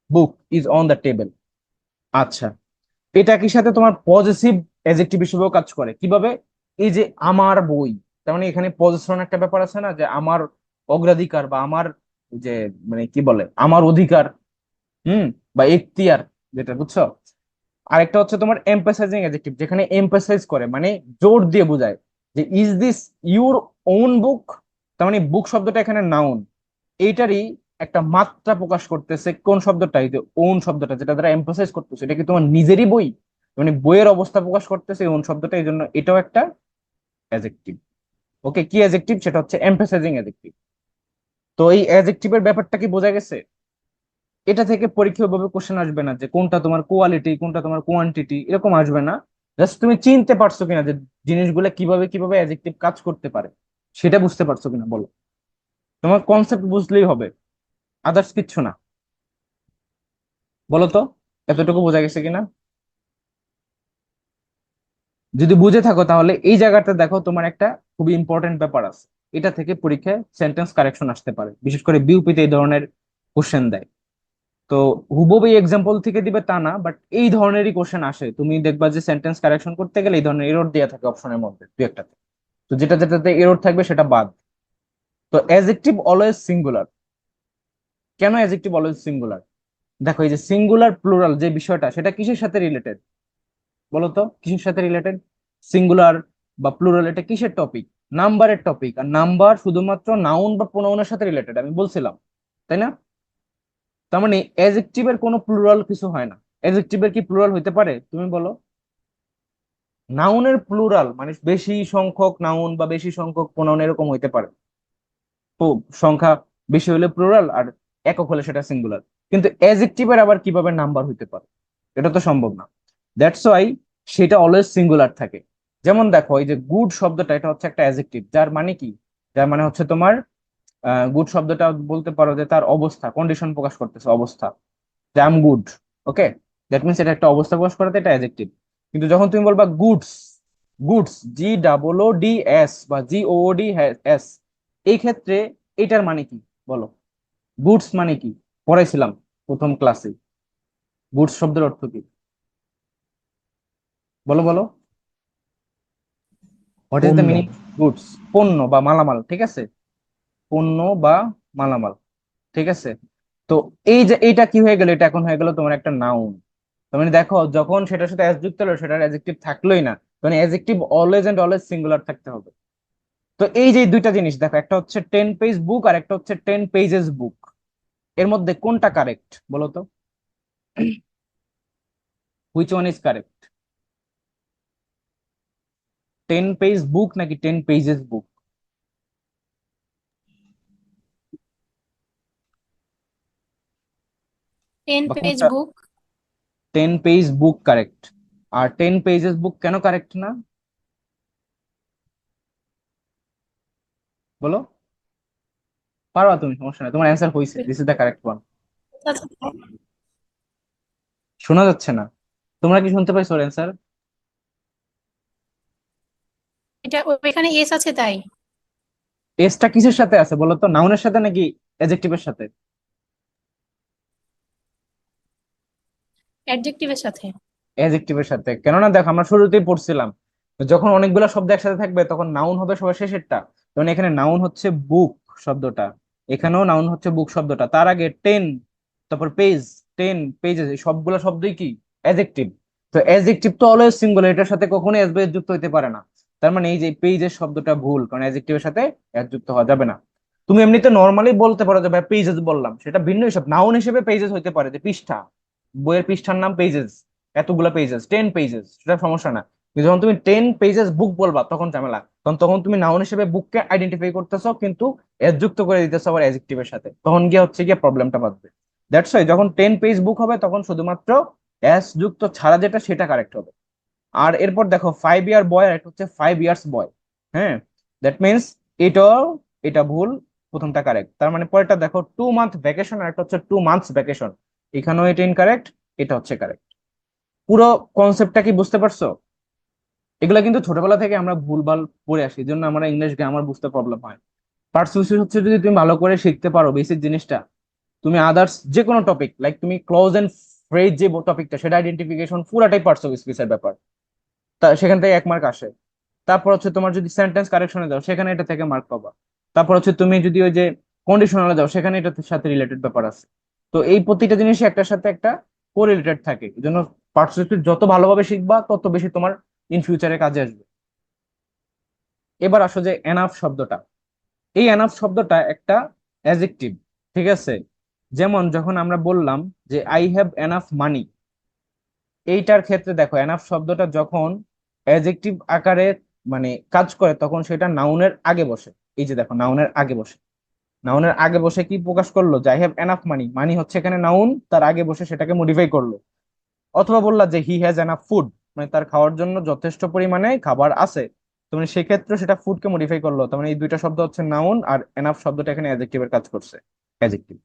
book is on the table. আচ্ছা, এটা কি সাথে তোমার পজিটিভ অ্যাডজেক্টিভ হিসেবেও কাজ করে? কিভাবে? এই যে আমার বই, তার মানে এখানে পজিশন একটা ব্যাপার আছে না, যে আমার অগ্রাধিকার বা আমার যে মানে কি বলে আমার অধিকার, হুম, বা এখতিয়ার, যেটা বুঝছো। আরেকটা হচ্ছে তোমার এমফাসাইজিং অ্যাডজেক্টিভ, যেখানে এমফাসাইজ করে মানে জোর দিয়ে বোঝায়, যে ইজ দিস ইউর ওন বুক। তার মানে বুক শব্দটা এখানে নাউন, এইটারই একটা মাত্রা প্রকাশ করতেছে কোন শব্দটা? এই যে ওন শব্দটা, যেটা দ্বারা এমফাসাইজ করতেছে, এটা কি তোমার নিজেরই বই? মানে বইয়ের অবস্থা প্রকাশ করতেছে ওন শব্দটা, এই জন্য এটাও একটা অ্যাডজেক্টিভ। ওকে, কি অ্যাডজেক্টিভ? সেটা হচ্ছে এমফাসাইজিং অ্যাডজেক্টিভ। তো এই অ্যাডজেক্টিভের ব্যাপারটা কি বোঝা গেছে? এটা থেকে পরীক্ষাভাবে কোশ্চেন আসবে না যে কোনটা তোমার কোয়ালিটি, কোনটা তোমার কোয়ান্টিটি, এরকম আসবে না। জাস্ট তুমি চিনতে পারছো কিনা যে জিনিসগুলো কিভাবে কিভাবে অ্যাডজেক্টিভ কাজ করতে পারে, সেটা বুঝতে পারছো কিনা বলো। তোমার কনসেপ্ট বুঝলেই হবে, আদার্স কিচ্ছু না। বলো তো এতটুকু বোঝা গেছে কিনা? যদি বুঝে থাকো তাহলে এই জায়গাটা দেখো, তোমার একটা খুবই ইম্পর্টেন্ট ব্যাপার আছে। এটা থেকে পরীক্ষায় সেন্টেন্স কারেকশন আসতে পারে, বিশেষ করে বিউপিতে এই ধরনের কোশ্চেন দেয়। তো হুবহু এই এক্সাম্পল থেকে দিবে তা না, বাট এই ধরনেরই কোশ্চেন আসে। তুমি দেখবা যে সেন্টেন্স কারেকশন করতে গেলে এই ধরনের এরর দেওয়া থাকে অপশনের মধ্যে দু একটাতে। তো যেটা যেটাতে এরর থাকবে সেটা বাদ। তো অ্যাডজেক্টিভ অলওয়েজ সিঙ্গুলার। কেন অ্যাডজেক্টিভ অলওয়েজ সিঙ্গুলার? দেখো এই যে সিঙ্গুলার প্লুরাল যে বিষয়টা, সেটা কিসের সাথে রিলেটেড বলো তো? কিসের সাথে রিলেটেড? সিঙ্গুলার বা প্লুরাল, এটা কিসের টপিক? নাম্বারের টপিক। আর নাম্বার শুধুমাত্র নাউন বা প্রোনাউনের সাথে রিলেটেড, আমি বলছিলাম, তাই না? তার মানে অ্যাডজেক্টিভের কোনো প্লুরাল কিছু হয় না। অ্যাডজেক্টিভের কি প্লুরাল হইতে পারে তুমি বলো? নাউনের প্লুরাল মানে বেশি সংখ্যক নাউন বা বেশি সংখ্যক প্রোনাউন এরকম হইতে পারে। তো সংখ্যা বেশি হলে প্লুরাল, আর একক হলে সেটা সিঙ্গুলার। কিন্তু অ্যাডজেক্টিভের আবার কিভাবে নাম্বার হইতে পারে? এটা তো সম্ভব না। দ্যাটস ওয়াই সেটা অলওয়েজ সিঙ্গুলার থাকে। যেমন দেখো এই যে গুড শব্দটা, এটা হচ্ছে একটা অ্যাডজেক্টিভ, যার মানে কি? যার মানে হচ্ছে তোমার গুড শব্দটা বলতে পারো যে তার অবস্থা, কন্ডিশন প্রকাশ করতেছে, অবস্থা, যে I am good. Okay, that means এটা একটা অবস্থা প্রকাশ করাতে এটা অ্যাডজেক্টিভ। কিন্তু যখন তুমি বলবা গুডস, গুডস GOODS বা GOODS, এই ক্ষেত্রে এটার মানে কি বলো? গুডস মানে কি? পড়াইছিলাম প্রথম ক্লাসে, গুডস শব্দের অর্থ কি? বলো বলো, হোয়াট ইজ দ্য পণ্য। মিনিং? গুডস, পণ্য বা মালামাল, ঠিক আছে, পণ্য বা মালামাল, ঠিক আছে। তো এই যে এইটা কি হয়ে গেল? এটা এখন হয়ে গেল তোমার একটা নাউন। তার মানে দেখো যখন সেটার সাথে এস যুক্ত হলো সেটার অ্যাডজেক্টিভ থাকলোই না, মানে adjective always and always singular থাকতে হবে। তো এই যে দুইটা জিনিস দেখো, একটা হচ্ছে 10 পেজ বুক আর একটা হচ্ছে 10 পেজেস বুক, এর মধ্যে কোনটা কারেক্ট বলো তো? Which one is correct, 10 page book নাকি 10 পেজেস বুক? 10 বা পেজ কোনটা? বুক। 10 পেজ বুক কারেক্ট, আর 10 পেজেস বুক কেন কারেক্ট না বলো? পারবা তুমি, সমস্যা নাই, তোমার অ্যান্সার হয়েছে, this is the correct one. আচ্ছা, শোনা যাচ্ছে না? তোমরা কি শুনতে পাইছো অ্যান্সার? এটা ওইখানে এস আছে তাই। এসটা কিসের সাথে আছে বলো তো, নাউনের সাথে নাকি অ্যাডজেক্টিভের সাথে? অ্যাডজেক্টিভের সাথে। অ্যাডজেক্টিভের সাথে, কেননা দেখো আমরা শুরুতেই পড়ছিলাম যখন অনেকগুলো শব্দ একসাথে থাকবে তখন নাউন হবে সবার শেষেরটা। যেমন এখানে নাউন হচ্ছে বুক শব্দটা, এখানেও নাউন হচ্ছে বুক শব্দটা, তার আগে 10, তারপর পেজ, 10 পেজেস, এই সবগুলো শব্দই কি অ্যাডজেক্টিভ। তো অ্যাডজেক্টিভ তো অলওয়েজ সিঙ্গুলার, এটার সাথে কখনোই এস বেস যুক্ত হইতে পারে না। তার মানে এই যে পেজের শব্দটা ভুল, কারণ অ্যাডজেক্টিভের সাথে এস যুক্ত হওয়া যাবে না। তুমি এমনিতে নর্মালি বলতে পারো যে ভাই পেজেস বললাম, সেটা ভিন্ন হিসাব, নাউন হিসেবে পেজেস হইতে পারে যে পৃষ্ঠা, বইয়ের পৃষ্ঠার নাম পেজেস, এতগুলা পেজেস, 10 পেজেস, সেটা সমস্যা না। কিন্তু যখন তুমি 10 পেজেস বুক বলবা তখন ঝামেলা, তখন তখন তুমি নাউন হিসেবে বুককে আইডেন্টিফাই করতেছো কিন্তু এস যুক্ত করে দিতেছো আবার অ্যাডজেক্টিভের সাথে, তখন গিয়ে হচ্ছে গিয়ে প্রবলেমটা বাঁধবে। দ্যাটস ওয়াই যখন 10 পেজ বুক হবে তখন শুধুমাত্র এস যুক্ত ছাড়া যেটা সেটা কারেক্ট হবে। আর এরপর দেখো 5 ইয়ার বয় আর একটা হচ্ছে 5 ইয়ার্স বয়। হ্যাঁ, দ্যাট মিনস এটাও, এটা ভুল, প্রথমটা কারেক্ট। তার মানে পরেরটা দেখো 2 মান্থ ভ্যাকেশন আর একটা হচ্ছে 2 মান্থস ভ্যাকেশন, এখানেও এটা ইনকারেক্ট, এটা হচ্ছে কারেক্ট। পুরো কনসেপ্টটা কি বুঝতে পারছো? এগুলা কিন্তু ছোটবেলা থেকে আমরা ভুলভাল পড়ে আসি, এই জন্য আমরা ইংলিশ গ্রামার বুঝতে প্রবলেম হয়। পার্সুয়েসিভ হচ্ছে যদি তুমি ভালো করে শিখতে পারো বেসিক জিনিসটা, তুমি আদার্স যে কোনো টপিক, লাইক তুমি ক্লজ এন্ড ফ্রেজ যে টপিকটা সেটা আইডেন্টিফিকেশন পুরাটাই পার্সুয়েসিভের ব্যাপার, তা সেখান থেকে 1 মার্ক আসে। তারপর হচ্ছে তোমার যদি সেন্টেন্স কারেকশনে যাও সেখানে এটা থেকে মার্ক পাবা। তারপর হচ্ছে তুমি যদি ওই যে কন্ডিশনালে যাও সেখানে এটার সাথে রিলেটেড ব্যাপার আছে। তো এই প্রতিটা জিনিসই একটার সাথে একটা কোরিলেটেড থাকে, এই জন্য পার্সপেক্টিভ যত ভালোভাবে শিখবা তত বেশি তোমার ইন ফিউচারে কাজে আসবে। এবার আসো যে এনাফ শব্দটা, এই এনাফ শব্দটা একটা অ্যাডজেক্টিভ, ঠিক আছে? যেমন যখন আমরা বললাম যে আই হ্যাভ এনাফ মানি, এইটার ক্ষেত্রে দেখো এনাফ শব্দটা যখন অ্যাডজেক্টিভ আকারে মানে কাজ করে তখন সেটা নাউনের আগে বসে। এই যে দেখো নাউনের আগে বসে, নাউনের আগে বসে কি প্রকাশ করলো যে আই হ্যাভ এনাফ মানি, মানি হচ্ছে এখানে নাউন, তার আগে বসে সেটাকে মডিফাই করলো। অথবা বললা যে হি হ্যাজ এনাফ ফুড, মানে তার খাওয়ার জন্য যথেষ্ট পরিমাণে খাবার আছে, তো মানে সেক্ষেত্রে সেটা ফুডকে মডিফাই করলো। তার মানে এই দুইটা শব্দ হচ্ছে নাউন, আর এনাফ শব্দটা এখানে অ্যাডজেক্টিভের কাজ করছে, অ্যাডজেক্টিভ।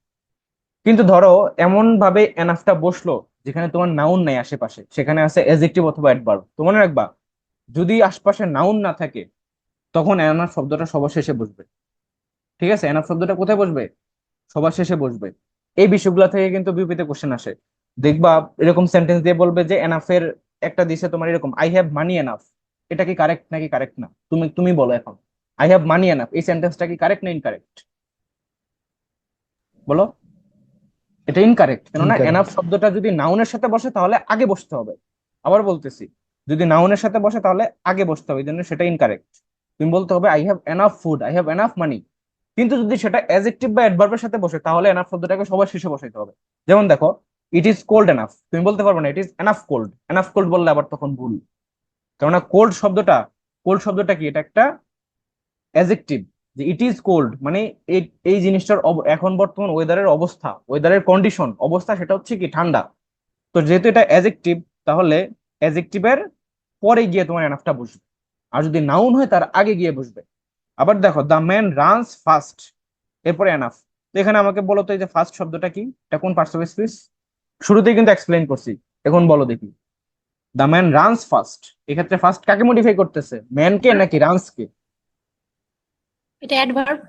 কিন্তু ধরো এমন ভাবে এনাফটা বসলো যেখানে তোমার নাউন নাই আশেপাশে, সেখানে আছে অ্যাডজেক্টিভ অথবা অ্যাডভার্ব। তো মনে রাখবা যদি আশপাশে নাউন না থাকে তখন এনাফ শব্দটা সবার শেষে বসবে। ঠিক আছে, এনাফ শব্দটা কোথায় বসবে? সবার শেষে বসবে। এই বিষয়গুলো থেকে কিন্তু বিউপিতে কোশ্চেন আসে, দেখবা এরকম সেন্টেন্স দিয়ে বলবে যে এনাফের একটা দিছে তোমার এরকম আই হ্যাভ মানি এনাফ, এটা কি কারেক্ট নাকি কারেক্ট না? তুমি তুমি বলো এখন, আই হ্যাভ মানি এনাফ এই সেন্টেন্সটা কি কারেক্ট না ইনকারেক্ট বলো? এটা ইনকারেক্ট, কেননা এনাফ ইনকারেক্ট। শব্দটা যদি নাউনের সাথে বসে তাহলে আগে বসতে হবে। আবার বলতেছি, যদি নাউনের সাথে বসে তাহলে আগে বসতে হবে, এই জন্য সেটা ইনকারেক্ট। তুমি বলতে হবে I have enough food, I have enough money. কিন্তু যদি সেটা অ্যাডজেক্টিভ বা অ্যাডভার্বের সাথে বসে তাহলে এনাফ শব্দটাকে সবার শেষে বসাইতে হবে। যেমন দেখো ইট ইজ কোল্ড এনাফ, তুমি বলতে পারবে না it is enough cold, enough cold বললে আবার তখন ভুল। কেননা কোল্ড শব্দটা, কোল্ড শব্দটা কি, এটা একটা অ্যাডজেক্টিভ। যে ইট ইজ কোল্ড মানে এই এই জিনিসটার এখন বর্তমান ওয়েদারের অবস্থা, ওয়েদারের কন্ডিশন অবস্থা সেটা হচ্ছে কি ঠান্ডা। তো যেহেতু এটা অ্যাডজেক্টিভ তাহলে অ্যাডজেক্টিভের পরে গিয়ে তোমার এনাফটা বসবে, আর যদি নাউন হয় তার আগে গিয়ে বসবে। আবার দেখো দ্য ম্যান রানস ফাস্ট, এরপরে এনাফ। তো এখানে আমাকে বলো তো এই যে ফার্স্ট শব্দটা কি, এটা কোন পার্টস অফ স্পিচ? শুরুতেই কিন্তু এক্সপ্লেইন করছি, এখন বলো দেখি। দ্য ম্যান রানস ফাস্ট, এক্ষেত্রে ফার্স্ট কাকে মডিফাই করতেছে, ম্যানকে নাকি রানসকে? এটা adverb.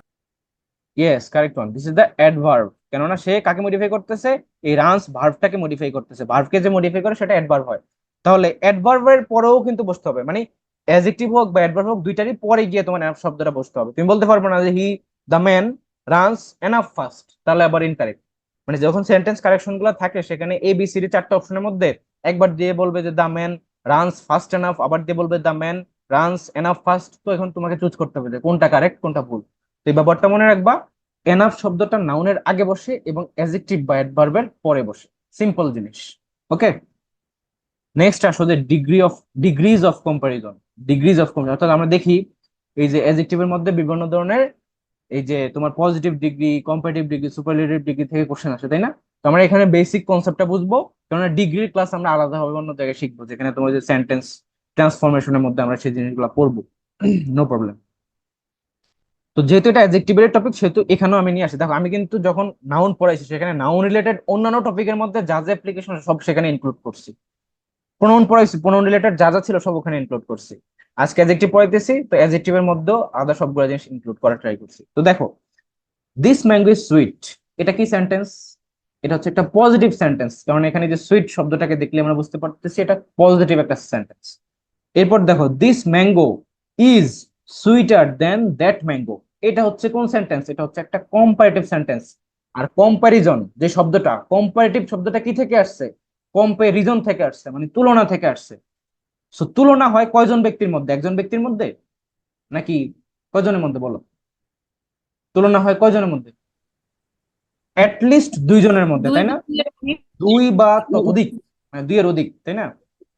Yes, correct one, this is the adverb. কেননা সে কাকে মডিফাই করতেছে, এই রানস ভার্বটাকে মডিফাই করতেছে, ভার্বকে যে মডিফাই করে সেটা অ্যাডভার্ব হয়। তাহলে অ্যাডভার্বের পরেও কিন্তু বসতে হবে, মানে অ্যাডজেক্টিভ হোক বা অ্যাডভার্ব হোক দুইটারই পরে গিয়ে তোমার এনাফ শব্দটা বসতে হবে। তুমি বলতে পারবে না যে he the man runs enough fast, তাহলে আবার ইনকারেক্ট। মানে যখন সেন্টেন্স কারেকশন গুলো থাকে সেখানে এ বি সি ডি 4টা অপশনের মধ্যে একবার দিয়ে বলবে যে the man runs fast enough, আবার দিয়ে বলবে the man runs enough fast. তো এখন তোমাকে চুজ করতে হবে যে কোনটা কারেক্ট কোনটা ভুল। তো এই ব্যাপারটা মনে রাখবা, এনাফ শব্দটা নাউনের আগে বসে এবং অ্যাডজেক্টিভ বা অ্যাডভার্বের পরে বসে, সিম্পল জিনিস। ওকে, নেক্সট আসো যে degrees of comparison. Degrees of comparison অর্থাৎ আমরা দেখি এই যে অ্যাডজেক্টিভের মধ্যে বিভিন্ন ধরনের এই যে তোমার positive degree, comparative degree, superlative degree থেকে কোশ্চেন আসে, তাই না? তো আমরা এখানে বেসিক কনসেপ্টটা বুঝবো, কেননা ডিগ্রির ক্লাস আমরা আলাদাভাবে অন্য জায়গায় শিখবো, যেখানে তোমার যে সেন্টেন্স ট্রান্সফরমেশনের মধ্যে আমরা সেই জিনিসগুলো পড়বো। No problem. তো যেহেতু এটা অ্যাডজেক্টিভের টপিক, সেহেতু এখানেও আমি নিয়ে আসি। দেখো আমি কিন্তু যখন নাউন পড়াইছি সেখানে নাউন রিলেটেড অন্যান্য টপিকের মধ্যে যা যা অ্যাপ্লিকেশন সব সেখানে ইনক্লুড করছি। প্রোনাউন পড়াইছি, প্রোনাউন রিলেটেড যা যা ছিল সব ওখানে ইনক্লুড করছি। আজকে অ্যাডজেক্টিভ পড়াইতেছি, তো অ্যাডজেক্টিভের মধ্যেও আলাদা সবগুলো জিনিস ইনক্লুড করার ট্রাই করছি। তো দেখো, দিস ম্যাঙ্গো ইজ সুইট, এটা কি সেন্টেন্স? এটা হচ্ছে একটা পজিটিভ সেন্টেন্স, কারণ এখানে যে সুইট শব্দটাকে দেখলে আমরা বুঝতে পারতেছি এটা পজিটিভ একটা সেন্টেন্স। এরপর দেখো, this mango is sweater then that mango, এটা হচ্ছে কোন সেন্টেন্স? এটা হচ্ছে একটা কম্পারেটিভ সেন্টেন্স। আর কম্পারিজন যে শব্দটা, কম্পারেটিভ শব্দটা কি থেকে আসছে? কম্পারিজন থেকে আসছে, মানে তুলনা থেকে আসছে। সো তুলনা হয় কয়জন ব্যক্তির মধ্যে? একজন ব্যক্তির মধ্যে নাকি কয়জনের মধ্যে বলো? তুলনা হয় কয়জনের মধ্যে? অ্যাটলিস্ট দুইজনের মধ্যে, দুই তাই বা না? দুইয়ের অধিক। দুই বা ততোধিক, মানে দুইয়ের অধিক, তাই না?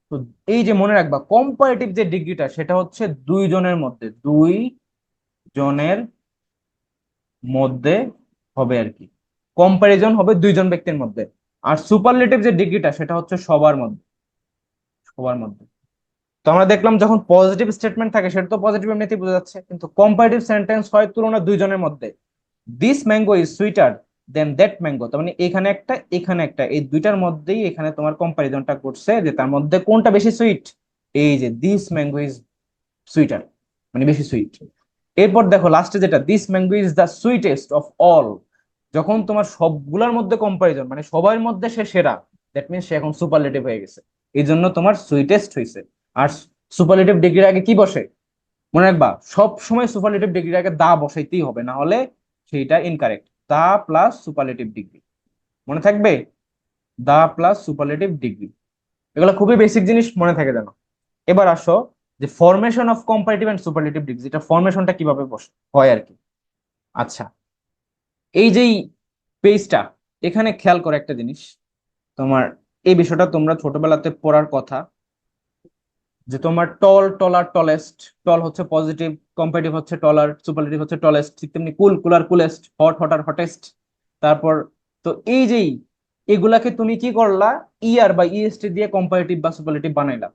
তো এই যে মনে রাখবা, কম্পারেটিভ যে ডিগ্রিটা সেটা হচ্ছে দুইজনের মধ্যে, দুই জনের মধ্যে হবে আর কি। কম্পারিজন হবে দুইজন ব্যক্তির মধ্যে। আর সুপারলেটিভ যে ডিগ্রিটা সেটা হচ্ছে সবার মধ্যে, সবার মধ্যে। তো আমরা দেখলাম যখন পজিটিভ স্টেটমেন্ট থাকে সেটা তো পজিটিভ এমনিতেই বোঝা যাচ্ছে, কিন্তু কম্পারেটিভ সেন্টেন্স হয় তুলনা দুইজনের মধ্যে। This mango is sweater then that mango, তার মানে এখানে একটা এখানে একটা, এই দুইটার মধ্যেই এখানে তোমার কম্পারিজনটা করছে যে তার মধ্যে কোনটা বেশি সুইট। এই যে দিস ম্যাঙ্গো ইজ সুইটার, মানে বেশি সুইট। এরপর দেখো লাস্টে যেটা, this mango is the sweetest of all, যখন তোমার সবগুলোর মধ্যে কম্পারিজন মানে সবার মধ্যে সে সেরা, দ্যাট মিনস সে এখন সুপারলেটিভ হয়ে গেছে, এই জন্য তোমার সুইটেস্ট হয়েছে। আর সুপারলেটিভ ডিগ্রির আগে কি বসে মনে রাখবা, সব সময় সুপারলেটিভ ডিগ্রির আগে দা বসাইতেই হবে, না হলে সেইটা incorrect. The plus superlative degree, মনে থাকবে? দা প্লাস সুপারলেটিভ ডিগ্রি, এগুলো খুবই বেসিক জিনিস, মনে থাকে যেন। এবার আসো যে formation of comparative and superlative degree, এটা ফরমেশনটা কিভাবে হয় আর কি। আচ্ছা, এই যেই পেজটা, এখানে খেয়াল করো একটা জিনিস, তোমার এই বিষয়টা তোমরা ছোটবেলাতে পড়ার কথা, যে তোমার টল, টলার, টলেস্ট। টল হচ্ছে পজিটিভ, কম্পারেটিভ হচ্ছে টলার, সুপারলেটিভ হচ্ছে টলেস্ট, ঠিক তেমনি কুল, কুলার, কুলেস্ট, হট, হটার, হটেস্ট। তারপর তো এই যেই এগুলাকে তুমি কি করলা, ইয়ার বা ইএসটি দিয়ে কম্পারেটিভ বা সুপারলেটিভ বানাইলা।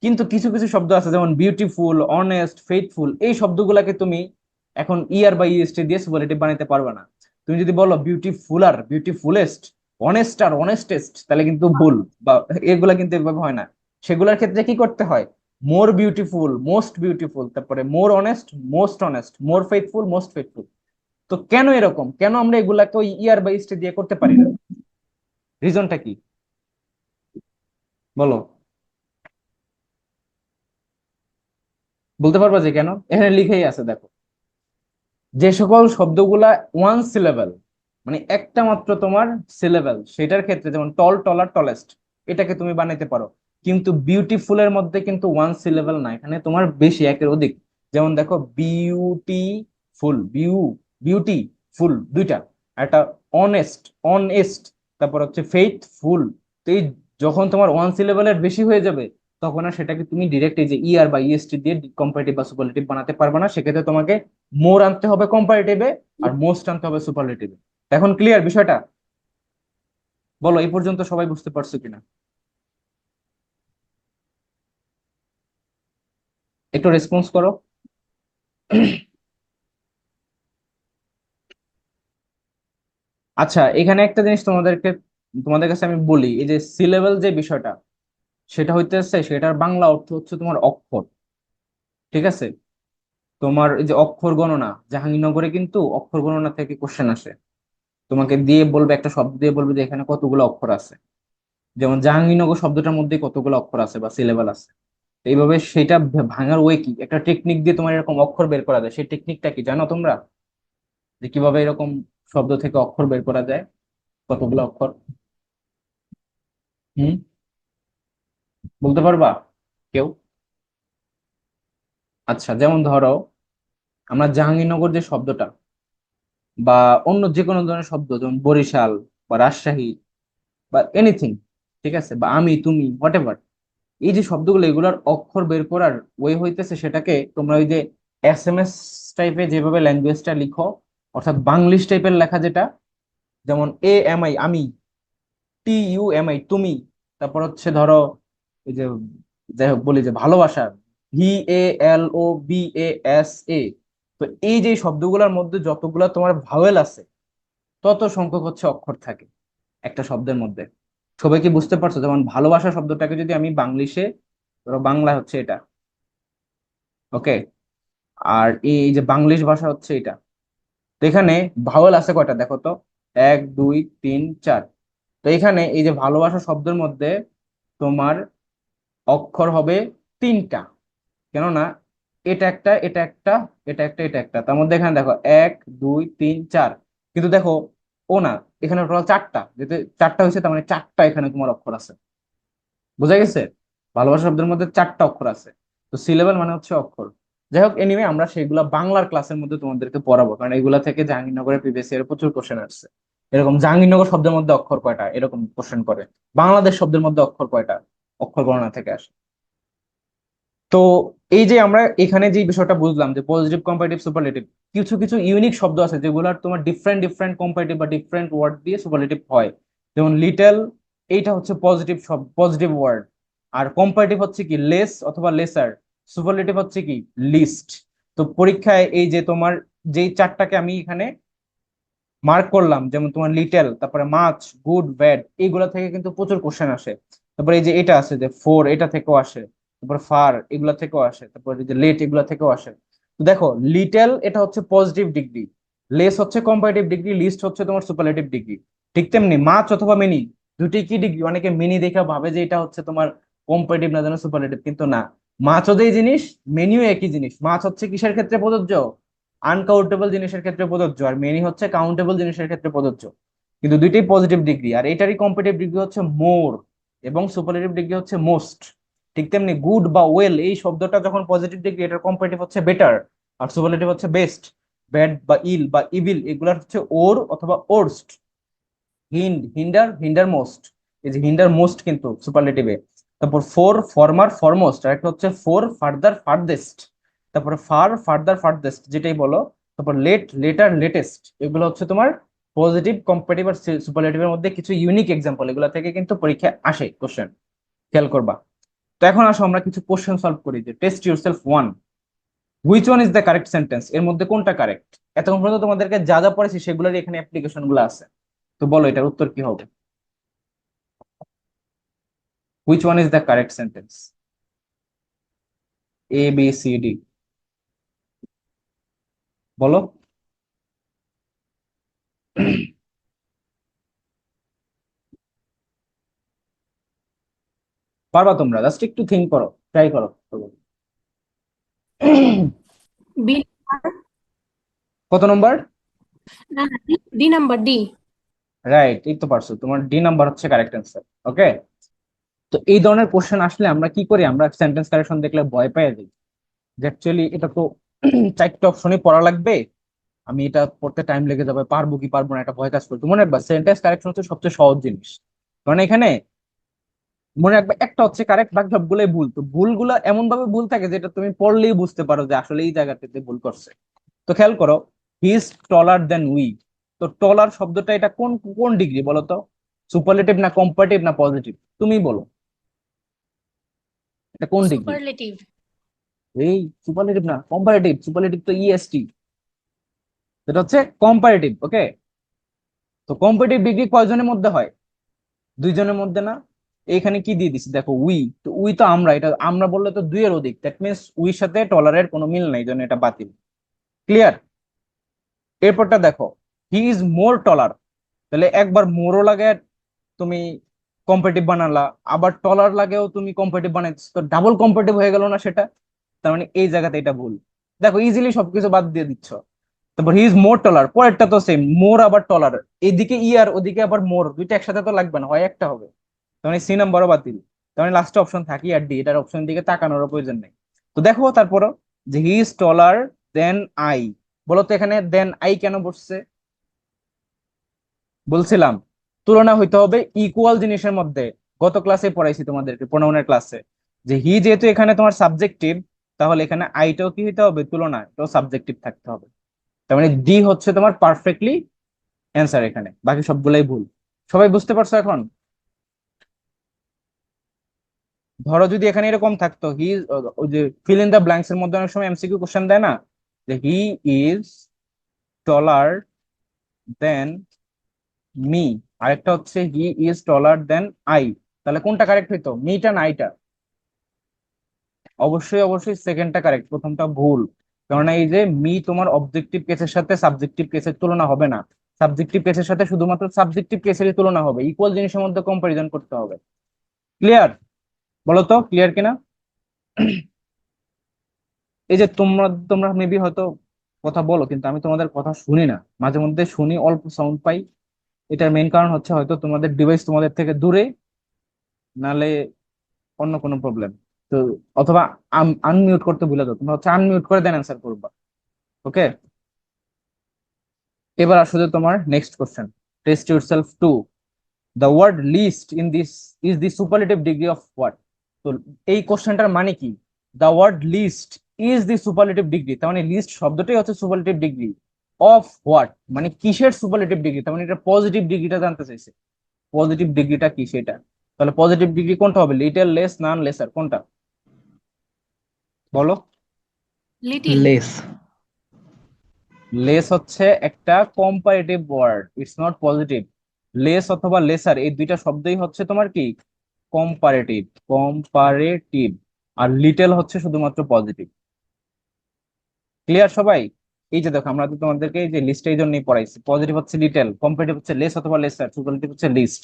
কিন্তু কিছু কিছু শব্দ আছে যেমন বিউটিফুল, অনেস্ট, ফেথফুল, এই শব্দগুলাকে তুমি এখন ইয়ার বা ইএসটি দিয়ে সুপারলেটিভ বানাইতে পারবে না। তুমি যদি বলো বিউটিফুলার, বিউটিফুলেস্ট, অনেস্ট আর অনেস্টেস্ট, তাহলে কিন্তু ভুল, বা এগুলা কিন্তু এভাবে হয় না। সেগুলোর ক্ষেত্রে কি করতে হয়, মোর বিউটিফুল, মোস্ট বিউটিফুল, তারপরে মোর অনেস্ট, মোস্ট অনেস্ট, মোর ফেথফুল, মোস্ট ফেথফুল। তো কেন এরকম, কেন আমরা এগুলাকে ওই ইয়ার বা ইএসটি দিয়ে করতে পারি না? রিজনটা কি বলো? বলতে পারবা যে কেন? এখানে লিখেই আছে দেখো, যে সকল শব্দগুলা ওয়ান সিলেবল, মানে একটা মাত্র তোমার সিলেবল, সেটার ক্ষেত্রে যেমন টল, টলার, টলেস্ট, এটাকে তুমি বানাইতে পারো। কিন্তু বিউটিফুলের মধ্যে কিন্তু ওয়ান সিলেবল না, এখানে তোমার বেশি, একের অধিক। যেমন দেখো, বিউটিফুল, বিউটিফুল দুইটা, একটা অনেস্ট, অনেস্ট, তারপর হচ্ছে ফেইথফুল। তো এই যখন তোমার ওয়ান সিলেবলের বেশি হয়ে যাবে, তখন আর সেটাকে তুমি ডিরেক্ট এই যে ইআর বা ইএসটি দিয়ে কম্পারেটিভ বা সুপারলেটিভ বানাতে পারবে না। সেক্ষেত্রে তোমাকে মোর আনতে হবে কম্পারেটিভে, আর মোস্ট আনতে হবে সুপারলেটিভে। এখন ক্লিয়ার বিষয়টা? বলো এই পর্যন্ত সবাই বুঝতে পারছো কিনা, একটু রেসপন্স করো। আচ্ছা, এখানে একটা জিনিস তোমাদের কাছে আমি বলি, এই যে সিলেবল যে বিষয়টা, সেটা হইতেছে, সেটার বাংলা অর্থ হচ্ছে তোমার অক্ষর, ঠিক আছে? তোমার এই যে অক্ষর গণনা, জাহাঙ্গীরনগরে কিন্তু অক্ষর গণনা থেকে কোশ্চেন আসে। তোমাকে দিয়ে বলবে, একটা শব্দ দিয়ে বলবে যে এখানে কতগুলো অক্ষর আছে, যেমন জাহাঙ্গীরনগর শব্দটার মধ্যে কতগুলো অক্ষর আছে বা সিলেবাল আছে। তো এইভাবে সেটা ভাঙার ওয়ে কি, একটা টেকনিক দিয়ে তোমার এরকম অক্ষর বের করা যায়, সেই টেকনিকটা কি জানো তোমরা? যে কিভাবে এরকম শব্দ থেকে অক্ষর বের করা যায়, কতগুলো অক্ষর? হুম, বলতে পারবা কেউ? আচ্ছা, যেমন ধরো আমরা জাহাঙ্গীরনগর যে শব্দটা, বা অন্য যে কোনো ধরনের শব্দ, যেমন বরিশাল বা রাজশাহী বা এনিথিং, ঠিক আছে, বা আমি তুমি হোয়াট এভার, এই যে শব্দগুলো, এগুলোর অক্ষর বের করার ওয়ে হইতেছে সেটাকে তোমরা ওই যে SMS টাইপে যেভাবে ল্যাঙ্গুয়েজটা লিখো, অর্থাৎ বাংলিশ টাইপের লেখা যেটা, যেমন AMI আমি, TUMI তুমি, তারপর হচ্ছে ধরো এই যে, যাই হোক বলি যে ভালোবাসা, VALOBASA। তো এই যে শব্দগুলোর মধ্যে যতগুলা তোমার ভাওয়েল আছে, তত সংখ্যক হচ্ছে অক্ষর থাকে একটা শব্দের মধ্যে। সবাই কি বুঝতে পারছো? যেমন ভালোবাসা শব্দটাকে যদি আমি বাংলিশে, ধরো বাংলা হচ্ছে এটা, ওকে, আর এই যে বাংলিশ ভাষা হচ্ছে এটা, তো এখানে ভাওয়েল আছে কয়টা দেখো তো, 1 2 3 4। তো এখানে এই যে ভালোবাসা শব্দের মধ্যে তোমার অক্ষর হবে 3টা, কেননা এটা একটা, এটা একটা, এটা একটা, এটা একটা, তার মধ্যে এখানে দেখো 1 2 3 4, কিন্তু দেখো ও না, এখানে টোটাল 4টা, যেতে 4টা হয়েছে, তার মানে 4টা এখানে তোমার অক্ষর আছে। বোঝা গেছে? ভালোবাসা শব্দের মধ্যে 4টা অক্ষর আছে। তো সিলেবাল মানে হচ্ছে অক্ষর। যাই হোক, এনিওয়ে আমরা সেগুলা বাংলার ক্লাসের মধ্যে তোমাদেরকে পড়াবো, কারণ এগুলা থেকে জাহাঙ্গীরনগরের প্রিভিয়াস ইয়ারে প্রচুর কোশ্চেন আসছে। এরকম জাহাঙ্গীরনগর শব্দের মধ্যে অক্ষর কয়টা, এরকম কোশ্চেন করে। বাংলাদেশ শব্দের মধ্যে অক্ষর কয়টা, অক্ষর গণনা থেকে আসে। তো এই যে আমরা এখানে যে বিষয়টা বুঝলাম যে পজিটিভ, কম্পারেটিভ, সুপারলেটিভ, কিছু কিছু ইউনিক শব্দ আছে যেগুলোর তোমার ডিফারেন্ট ডিফারেন্ট কম্পারেটিভ বা ডিফারেন্ট ওয়ার্ড দিয়ে সুপারলেটিভ হয়। যেমন লিটল, এইটা হচ্ছে পজিটিভ শব্দ, পজিটিভ ওয়ার্ড। আর কম্পারেটিভ হচ্ছে কি লেস অথবা লেসার, সুপারলেটিভ হচ্ছে কি লিস্ট। তো পরীক্ষায় এই যে তোমার যেই 4টাকে আমি এখানে মার্ক করলাম, যেমন তোমার লিটেল, তারপরে মাছ, গুড, ব্যাড, এইগুলা থেকে কিন্তু প্রচুর কোশ্চেন আসে। তারপরে এই যে এটা আছে যে ফোর, এটা থেকেও আসে। তারপরে ফার, এগুলা থেকেও আসে। তারপরে এই যে লেট, এগুলা থেকেও আসে। তো দেখো, লিটেল এটা হচ্ছে পজিটিভ ডিগ্রি, লেস হচ্ছে কম্পারেটিভ ডিগ্রি, লিস্ট হচ্ছে তোমার সুপারলেটিভ ডিগ্রি। ঠিক তেমনি মাছ অথবা মিনি, দুটি কি ডিগ্রি? অনেকে মিনি দেখে ভাবে যে এটা হচ্ছে তোমার কম্পারেটিভ না যেন সুপারলেটিভ, কিন্তু না। মাছও যেই জিনিস, মেনিও একই জিনিস। মাছ হচ্ছে কিসের ক্ষেত্রে প্রযোজ্য? আনকাউন্টেবল জিনিসের ক্ষেত্রে প্রযোজ্য, আর মেনি হচ্ছে কাউন্টেবল জিনিসের ক্ষেত্রে প্রযোজ্য। কিন্তু দুইটাই পজিটিভ ডিগ্রি, আর এটারই কম্পারেটিভ ডিগ্রি হচ্ছে মোর, এবং সুপারলেটিভ ডিগ্রি হচ্ছে মোস্ট। ঠিক তেমনি গুড বা ওয়েল, এই শব্দটা যখন পজিটিভ ডিগ্রি, এটার কম্পারেটিভ হচ্ছে বেটার, আর সুপারলেটিভ হচ্ছে বেস্ট। ব্যাড বা ইল বা ইভিল, এগুলার হচ্ছে ওর অথবা ওরস্ট। হিন্ড, হিন্ডার, হিন্ডার মোস্ট, এই যে হিন্ডার মোস্ট কিন্তু সুপারলেটিভে। তারপর ফোর, ফরমার, ফরমোস্ট, আর একটা হচ্ছে ফোর, ফার্দার, ফার্দেস্ট। তারপরে ফার, ফার্দার, ফার্দেস্ট, যেটাই বলো। তারপর লেট, লেটার, লেটেস্ট, এগুলো হচ্ছে তোমার পজিটিভ, কম্পারেটিভ আর সুপারলেটিভের মধ্যে কিছু ইউনিক এক্সাম্পল, এগুলো থেকে কিন্তু পরীক্ষায় আসে কোশ্চেন, খেয়াল করবা। তো এখন আসো আমরা কিছু কোশ্চেন সলভ করি। যে test yourself 1, which one is the correct sentence, এর মধ্যে কোনটা কারেক্ট? এতক্ষণ পর্যন্ত তোমাদেরকে যা যা পড়েছি সেগুলোরই এখানে অ্যাপ্লিকেশন গুলো আছে। তো বলো এটার উত্তর কি হবে? Which one is the correct sentence? A, B, C, D. বলো। পারবা তোমরা? জাস্ট একটু থিঙ্ক করো, ট্রাই করো। বি। কত নম্বর? না, ডি নাম্বার, ডি। রাইট, এই তো পারছো। তোমার ডি নাম্বার হচ্ছে কারেক্ট অ্যান্সার। ওকে। তো এই ধরনের কোশ্চেন আসলে আমরা কি করি? আমরা সেন্টেন্স কারেকশন দেখলে ভয় পেয়ে যাই, যে অ্যাকচুয়ালি এটা তো 4টে অপশনই পড়া লাগবে, আমি এটা পড়তে টাইম লেগে যাবে, পারবো কি পারবো না, এটা ভয় কাজ করতো। মনে রাখবা, সেন্টেন্স কারেকশন হচ্ছে সবচেয়ে সহজ জিনিস, কারণ এখানে মনে রাখবে একটা হচ্ছে কারেক্ট, বাকি সবগুলোই ভুল। তো ভুলগুলো এমন ভাবে ভুল থাকে যেটা তুমি পড়লেই বুঝতে পারো যে আসলে এই জায়গাটাতে ভুল করছে। তো খেয়াল করো, he is taller then we. তো টলার শব্দটা এটা কোন কোন ডিগ্রি বলো তো? সুপারলেটিভ না কম্পারেটিভ না পজিটিভ? তুমি বলো, এটা কোন ডিগ্রি? সুপারলেটিভ। এই সুপারলেটিভ না কম্পারেটিভ, সুপারলেটিভ তো EST, এটা হচ্ছে কম্পারেটিভ। ওকে। তো কম্পারেটিভ ডিগ্রি কয়জনের মধ্যে হয়? 2জনের মধ্যে না? এখানে কি দিয়ে দিছি দেখো, উই। তো উই তো আমরা, এটা আমরা বললে তো 2 এর অধিক, দ্যাট মিনস উইর সাথে টলারের কোনো মিল নাই, জন্য এটা বাতিল। ক্লিয়ার? এরপরটা দেখো, হি ইজ মোর টলার। তাহলে একবার মোরও লাগে তুমি কম্পারেটিভ বানালা, আবার টলার লাগেও তুমি কম্পারেটিভ বানাইছো, তো ডাবল কম্পারেটিভ হয়ে গেল না সেটা? তার মানে এই জায়গাতে এটা ভুল। দেখো, ইজিলি সবকিছু বাদ দিয়ে দিচ্ছ। তারপর হি ইজ মোর টলার, পরেরটা তো সেম, মোর আবার টলার, এদিকে ই আর ওদিকে আবার মোর, দুইটা একসাথে তো লাগবে না, হয় একটা হবে। তার মানে C নাম্বারও বাতিল। তার মানে লাস্টে অপশন থাকি আর ডি, এটার অপশন দিকে তাকানোর প্রয়োজন নেই। তো দেখো তারপরও যে he is taller then I, বলো তো এখানে দেন আই কেন বসছে? বলছিলাম তুলনা হইতে হবে ইকুয়াল জিনিসের মধ্যে। গত ক্লাসে পড়াইছি তোমাদেরকে প্রোনাউনের ক্লাসে, যে হি যেহেতু এখানে তোমার সাবজেক্টিভ, তাহলে এখানে আইটাও কি হইতে হবে? তুলনা, এটাও সাবজেক্টিভ থাকতে হবে। তার মানে ডি হচ্ছে তোমার পারফেক্টলি অ্যান্সার, এখানে বাকি সবগুলাই ভুল। সবাই বুঝতে পারছো এখন? ধরো যদি এখানে এরকম থাকতো হি, ওই যে ফিল ইন দা ব্ল্যাঙ্কস এর মধ্যে অনেক সময় এমসিকিউ কোশ্চেন দেয় না, যে he is taller than me, আরেকটা হচ্ছে he is taller then I, তাহলে কোনটা কারেক্ট হইতো? মিটা না আইটা? অবশ্যই অবশ্যই সেকেন্ডটা কারেক্ট, প্রথমটা ভুল। কেননা এই যে মি তোমার অবজেক্টিভ কেসের সাথে সাবজেক্টিভ কেসের তুলনা হবে না, সাবজেক্টিভ কেসের সাথে শুধুমাত্র সাবজেক্টিভ কেসেরই তুলনা হবে, ইকুয়াল জিনিসের মধ্যে কম্পারিজন করতে হবে। ক্লিয়ার? বলো তো ক্লিয়ার কিনা? এই যে তোমরা তোমরা মেবি হয়তো কথা বলো, কিন্তু আমি তোমাদের কথা শুনি না, মাঝে মধ্যে শুনি, অল্প সাউন্ড পাই। এটার মেইন কারণ হচ্ছে হয়তো তোমাদের ডিভাইস তোমাদের থেকে দূরে, নালে অন্য কোনো প্রবলেম। তো অথবা আনমিউট করতে ভুলে যাও, তোমরা হচ্ছে আনমিউট করে দেন অ্যান্সার করবা। ওকে, এবার আসলে তোমার next question, test yourself two, the word list in this is the superlative degree of what? তো এই কোশ্চেনটার মানে কি? The word list is the superlative degree, তার মানে লিস্ট শব্দটাই হচ্ছে সুপারলেটিভ ডিগ্রি অফ হোয়াট, মানে কিসের সুপারলেটিভ ডিগ্রি? তার মানে এটা পজিটিভ ডিগ্রিটা জানতে চাইছে, পজিটিভ ডিগ্রিটা কি সেটা। তাহলে পজিটিভ ডিগ্রি কোনটা হবে? লিটল, লেস, নান, লেসার, কোনটা? বলো। লিটিল। লেস। লেস হচ্ছে একটা comparative word, it's not positive. Less অথবা লেসার এই দুইটা শব্দই হচ্ছে তোমার কি? Comparative, comparative. আর লিটল হচ্ছে শুধুমাত্র পজিটিভ। ক্লিয়ার সবাই? এই যে দেখো আমরা তো তোমাদেরকে এই যে লিস্ট এই জন্যই পড়াইছি, পজিটিভ হচ্ছে লিটল, কম্পারেটিভ হচ্ছে লেস অথবা লেসার, সুপারলেটিভ হচ্ছে লিস্ট।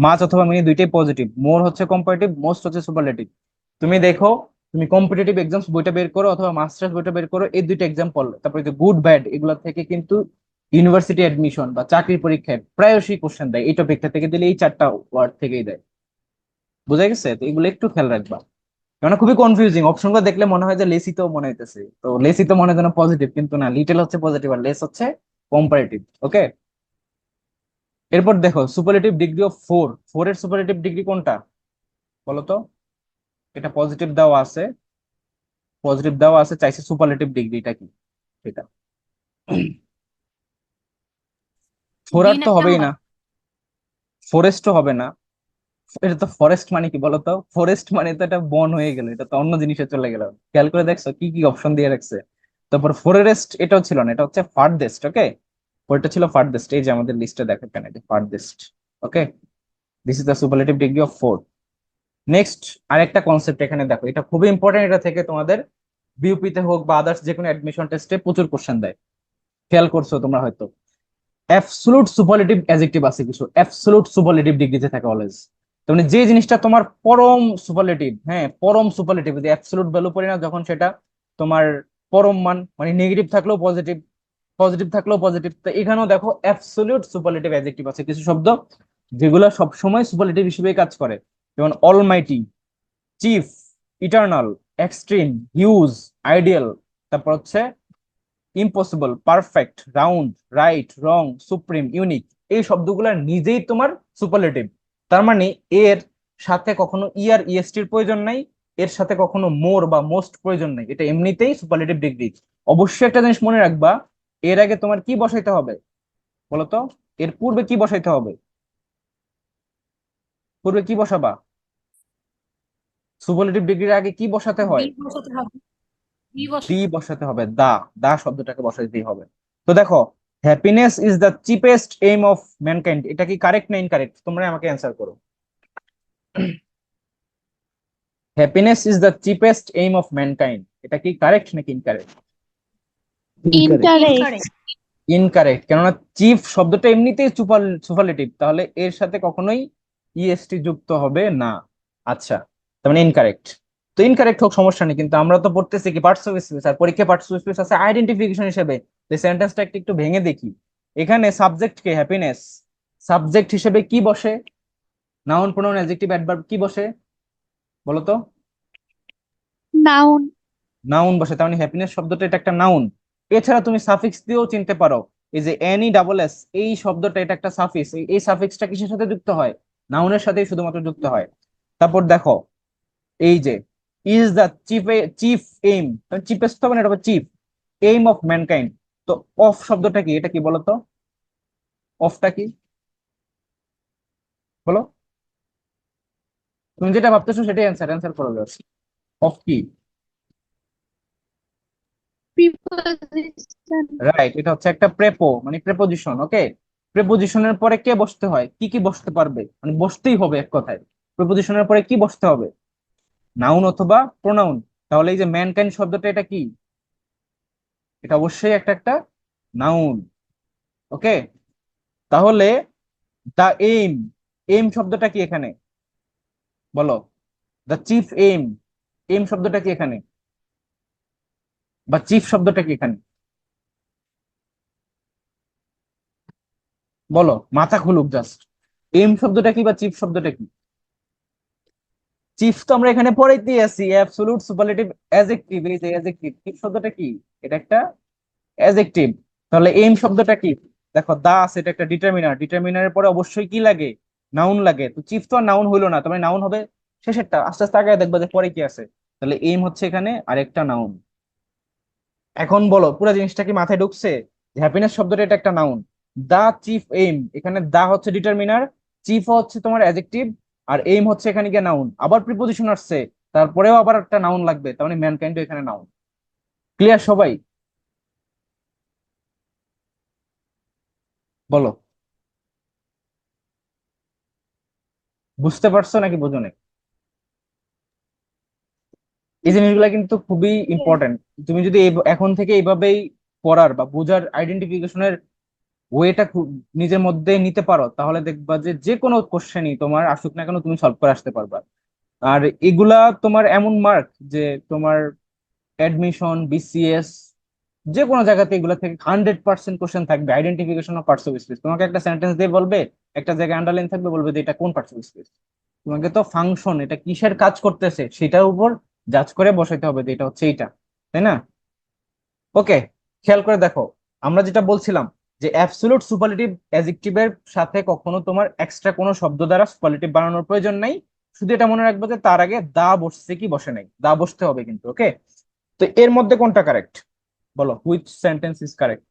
মাছ অথবা মিনি দুইটাই পজিটিভ, মোর হচ্ছে কম্পারেটিভ, মোস্ট হচ্ছে সুপারলেটিভ। তুমি দেখো, তুমি কম্পিটিটিভ এক্সামস বইটা বের করো অথবা মাস্টার্স বইটা বের করো, এই দুইটা এক্সাম্পল, তারপরে যে গুড ব্যাড, এগুলো থেকে কিন্তু ইউনিভার্সিটি অ্যাডমিশন বা চাকরির পরীক্ষায় প্রায়শই কোশ্চেন দেয়, এই টপিকটা থেকে দিলে এই চারটা ওয়ার্ড থেকেই দেয়। বুঝা গেছে? তো এগুলো একটু খেয়াল রাখবা, মানে খুবই কনফিউজিং, অপশনগুলো দেখলে মনে হয় যে লেসি তো মনে হইতেছে, তো লেসি তো মনে হয় যেন পজিটিভ, কিন্তু না, লিটল হচ্ছে পজিটিভ আর লেস হচ্ছে কম্পারেটিভ। ওকে, এরপর দেখো superlative degree of four, four এর সুপারলেটিভ ডিগ্রি কোনটা বলো তো? এটা পজিটিভ দেওয়া আছে, পজিটিভ দেওয়া আছে, চাইছে সুপারলেটিভ ডিগ্রিটা কি সেটা। ফোর বি আর তো হবেই নাম্বার। না, ফরেস্টও হবে না। এটা তো ফরেস্ট মানে কি বলতো? ফরেস্ট মানে তো এটা বন হয়ে গেল, এটা তো অন্য জিনিসে চলে গেল। খেয়াল করে দেখছো কি কি অপশন দিয়ে রাখছে? তারপর ফরেস্ট এটাও ছিল না, এটা হচ্ছে ফার্দেস্ট। ওকে, ওইটা ছিল ফার্দেস্ট, এই যে আমাদের লিস্টে দেখো কেন এটা farthest. Okay, this is the superlative degree of four. Next আরেকটা কনসেপ্ট এখানে দেখো, এটা খুবই ইম্পর্টেন্ট, এটা থেকে তোমাদের বিউপিতে হোক বা আদার্স যে কোনো অ্যাডমিশন টেস্টে প্রচুর কোশ্চেন দেয়। খেয়াল করছো তোমরা হয়তো, অ্যাবসলুট সুপারলেটিভ অ্যাডজেক্টিভ আছে কিছু, অ্যাবসলুট সুপারলেটিভ ডিগ্রিতে থাকে অলওয়েজ। তার মানে যে জিনিসটা তোমার পরম সুপারলেটিভ, হ্যাঁ পরম সুপারলেটিভ, যদি অ্যাবসলুট ভ্যালু পড়ি না যখন, সেটা তোমার পরম মান, মানে নেগেটিভ থাকলেও পজিটিভ, পজিটিভ থাকলেও পজিটিভ। তো এখানেও দেখো অ্যাবসলুট সুপারলেটিভ অ্যাডজেক্টিভ আছে কিছু শব্দ, যেগুলো সব সময় সুপারলেটিভ হিসেবে কাজ করে, যেমন almighty, chief, eternal, extreme, huge, ideal. তারপর হচ্ছে impossible, perfect, round, right, wrong, supreme, unique. এই শব্দগুলো নিজেই তোমার সুপারলেটিভ। তার মানে এর সাথে কখনো ই আর ইএসটির প্রয়োজন নাই, এর সাথে কখনো মোর বা মোস্ট প্রয়োজন নাই, এটা এমনিতেই সুপারলেটিভ ডিগ্রি। অবশ্যই একটা জিনিস মনে রাখবা, এর আগে তোমার কি বসাইতে হবে বলতো? এর পূর্বে কি বসাইতে হবে? পূর্বে কি বসাবা? সুপারলেটিভ ডিগ্রির আগে কি বসাতে বি হয়? বসাতে হবে। বি দি বসাতে হবে। বসাতে হবে, দা, দা শব্দটাকে বসাইতেই হবে। তো দেখো, happiness is the cheapest aim of mankind, এটা কি কারেক্ট না ইনকারেক্ট? তোমরা আমাকে অ্যান্সার করো। Happiness is the cheapest aim of mankind, এটা কি কারেক্ট নাকি incorrect? Incorrect. Incorrect. Incorrect. Incorrect, কেননা চিফ শব্দটা এমনিতেই সুপারলেটিভ, তাহলে এর সাথে কখনোই ইএসটি যুক্ত হবে না। আচ্ছা, তার মানে ইনকারেক্ট। তো ইনকারেক্ট হোক, সমস্যা নেই, কিন্তু আমরা তো পড়তেছি কি পার্টস অফ স্পিচ, আর পরীক্ষায় পার্টস অফ স্পিচ আছে আইডেন্টিফিকেশন হিসেবে। এই সেন্টেন্সটা একটু ভেঙে দেখি। এখানে সাবজেক্ট কে? হ্যাপিনেস। সাবজেক্ট হিসেবে কি বসে? নাউন, প্রোনাউন, অ্যাডজেক্টিভ, অ্যাডভার্ব কি বসে? বলো তো। নাউন। নাউন বসে, তার মানে হ্যাপিনেস শব্দটা এটা একটা নাউন। এছাড়া তুমি সাফিক্স দিয়েও চিনতে পারো। এই যে এনি ডাবল এস, এই শব্দটা এটা একটা সাফিক্স। এই সাফিক্সটা কিসের সাথে যুক্ত হয়? নাউনের সাথেই শুধুমাত্র যুক্ত হয়। তারপর দেখো, এই যে is the chief, chief aim, chiefest হবে না, এটা হবে চিফ এইম অফ ম্যানকাইন্ড। তো অফ শব্দটা কি, এটা কি বলতো? অফটা কি বলো? তুমি যেটা ভাবতেছো সেটাই অ্যান্সার, অ্যান্সার করো জাস্ট। অফ কি? প্রিপোজিশন। রাইট, এটা হচ্ছে একটা প্রেপো, মানে প্রেপোজিশন। ওকে, প্রেপোজিশনের পরে কে বসতে হয়, কি কি বসতে পারবে, মানে বসতেই হবে এক কথায়। প্রেপোজিশনের পরে কি বসতে হবে? নাউন অথবা প্রোনাউন। তাহলে এই যে ম্যানকাইন্ড শব্দটা এটা কি? এটা অবশ্যই একটা একটা নাউন। ওকে, তাহলে দা এইম, এইম শব্দটা কি এখানে বলো? দা চিফ এইম, এইম শব্দটা কি এখানে, বা চিফ শব্দটা কি এখানে বলো? মাথা খুলুক জাস্ট। এইম শব্দটা কি বা চিফ শব্দটা কি? চিফ তো আমরা এখানে পড়াইতেই আছি, অ্যাবসলিউট সুপারলেটিভ অ্যাডজেক্টিভ। এই যে অ্যাডজেক্টিভ, চিফ শব্দটা কি? এটা একটা অ্যাডজেক্টিভ। তাহলে এইম শব্দটা কি? দেখো দা আছে, এটা একটা ডিটারমিনার, ডিটারমিনারের পরে অবশ্যই কি লাগে? নাউন লাগে। তো চিফ তো আর নাউন হইলো না, তবে নাউন হবে শেষেরটা। আস্তে আস্তে আগে দেখবা যে পরে কি আছে। তাহলে এইম হচ্ছে এখানে আরেকটা নাউন। এখন বলো, পুরো জিনিসটা কি মাথায় ঢুকছে? হ্যাপিনেস শব্দটা এটা একটা নাউন। দা চিফ এইম, এখানে দা হচ্ছে ডিটারমিনার, চিফ হচ্ছে তোমার অ্যাডজেক্টিভ, আর এইম হচ্ছে এখানে গিয়ে নাউন। আবার প্রিপোজিশন আসছে, তারপরেও আবার একটা নাউন লাগবে, তার মানে ম্যানকাইন্ড এখানে নাউন। ক্লিয়ার সবাই? বলো, বুঝতে পারছো নাকি বোঝো নাই? এই জিনিসগুলো কিন্তু খুবই ইম্পর্টেন্ট। তুমি যদি এখন থেকে এইভাবেই পড়ার বা বোঝার আইডেন্টিফিকেশনের ওয়েটা নিজের মধ্যে নিতে পারো, তাহলে দেখবা যে যে কোনো কোশ্চেনই তোমার আসুক না কেন তুমি সলভ করে আসতে পারবা। আর এগুলা তোমার এমন মার্ক যে তোমার অ্যাডমিশন, বিসিএস, যে কোনো জায়গাতে এগুলা থেকে 100% কোশ্চেন থাকবে। Identification of parts of speech, তোমাকে একটা সেন্টেন্স দিয়ে বলবে, একটা জায়গায় আন্ডারলাইন থাকবে, বলবে যে এটা কোন পার্টস অফ স্পিচ। তোমাকে তো ফাংশন, এটা কিসের কাজ করতেছে সেটার উপর জাজ করে বসাইতে হবে যে এটা হচ্ছে এইটা, তাই না? ওকে, খেয়াল করে দেখো, আমরা যেটা বলছিলাম যে অ্যাবসলিউট সুপারলেটিভ অ্যাডজেক্টিভের সাথে কখনো তোমার এক্সট্রা কোনো শব্দ দ্বারা সুপারলেটিভ বানানোর প্রয়োজন নাই। শুধু এটা মনে রাখবে যে তার আগে দা বসছে কি বসে নাই, দা বসতে হবে কিন্তু। ওকে, তো এর মধ্যে কোনটা কারেক্ট বলো? Which sentence is correct?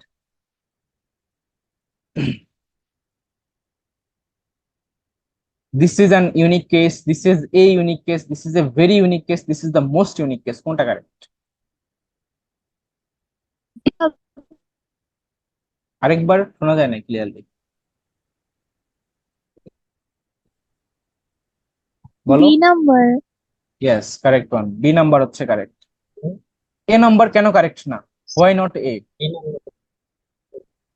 This is an unique case, this is a unique case, this is a very unique case, this is the most unique case, কোনটা কারেক্ট? আরেকবার শোনা যায় না ক্লিয়ারলি, বলো। B number. Yes, correct one, B number হচ্ছে correct. A number কেন correct না? Why not A?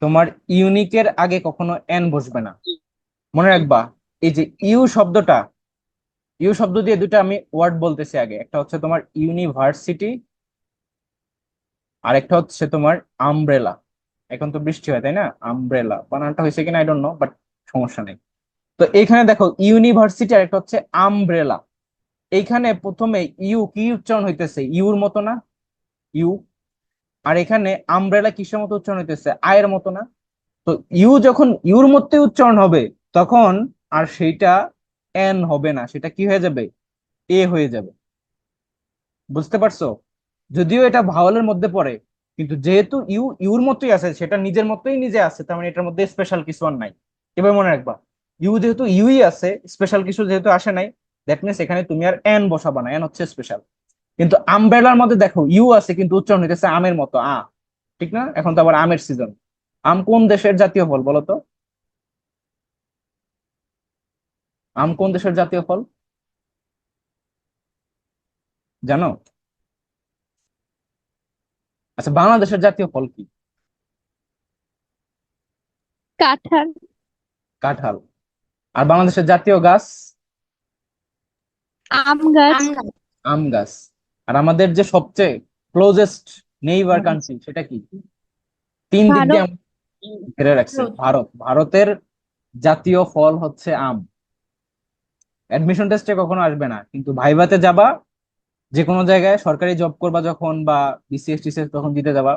তোমার ইউনিকের আগে কখনো এন বসবে না, মনে রাখবা। এই যে ইউ শব্দটা, ইউ শব্দ দিয়ে দুটো আমি ওয়ার্ড বলতেছি আগে, একটা হচ্ছে তোমার ইউনিভার্সিটি, আর একটা হচ্ছে তোমার আমব্রেলা। এখন তো বৃষ্টি হয় তাই না, আমব্রেলা বানানটা হয়েছে কিনা আই ডোন্ট নো, বাট সমস্যা নেই। তো এইখানে দেখো ইউনিভার্সিটি আর একটা হচ্ছে আমব্রেলা। এইখানে প্রথমে ইউ কি উচ্চারণ হইতেছে? ইউর মতো না? ইউ। আর এখানে আমব্রেলা কিসের মতো উচ্চারণ হইতেছে? আয়ের মতো না? তো ইউ যখন ইউর মধ্যে উচ্চারণ হবে, তখন আর সেইটা এন হবে না, সেটা কি হয়ে যাবে? এ হয়ে যাবে। বুঝতে পারছো? যদিও এটা ভাওয়ালের মধ্যে পড়ে, কিন্তু যেহেতু ইউ ইউর মতোই আছে, সেটা নিজের মতোই নিজে আছে, তার মানে এটার মধ্যে স্পেশাল কিছু আর নাই। এবার মনে রাখবা, ইউ যেহেতু ইউই আছে, স্পেশাল কিছু যেহেতু আসে নাই, দ্যাট মিনস এখানে তুমি আর এন বসাবা না, এন হচ্ছে স্পেশাল। কিন্তু আমব্রেলার মধ্যে দেখো ইউ আছে কিন্তু উচ্চারণ হইতেছে আমের মতো, ঠিক না? এখন তো আবার আমের সিজন। আম কোন দেশের জাতীয় ফল বলো তো? আম কোন দেশের জাতীয় ফল জানো? আচ্ছা, বাংলাদেশের জাতীয় ফল কি? কাঁঠাল। কাঁঠাল। আর বাংলাদেশের জাতীয় গাছ? আম গাছ। আম গাছ। আম গাছ। আর আমাদের যে সবচেয়ে ক্লোজেস্ট নেইবার কান্ট্রি সেটা কি? তিন দিক দিয়ে ভারত। ঘিরে রাখছে রোদ। ভারত। ভারতের জাতীয় ফল হচ্ছে আম। অ্যাডমিশন টেস্টে কখনো আসবে না, কিন্তু ভাইভাতে যাবা, যে কোনো জায়গায় সরকারি জব করবা যখন, বা বিসিএস টিসিএস তখন দিতে যাবা,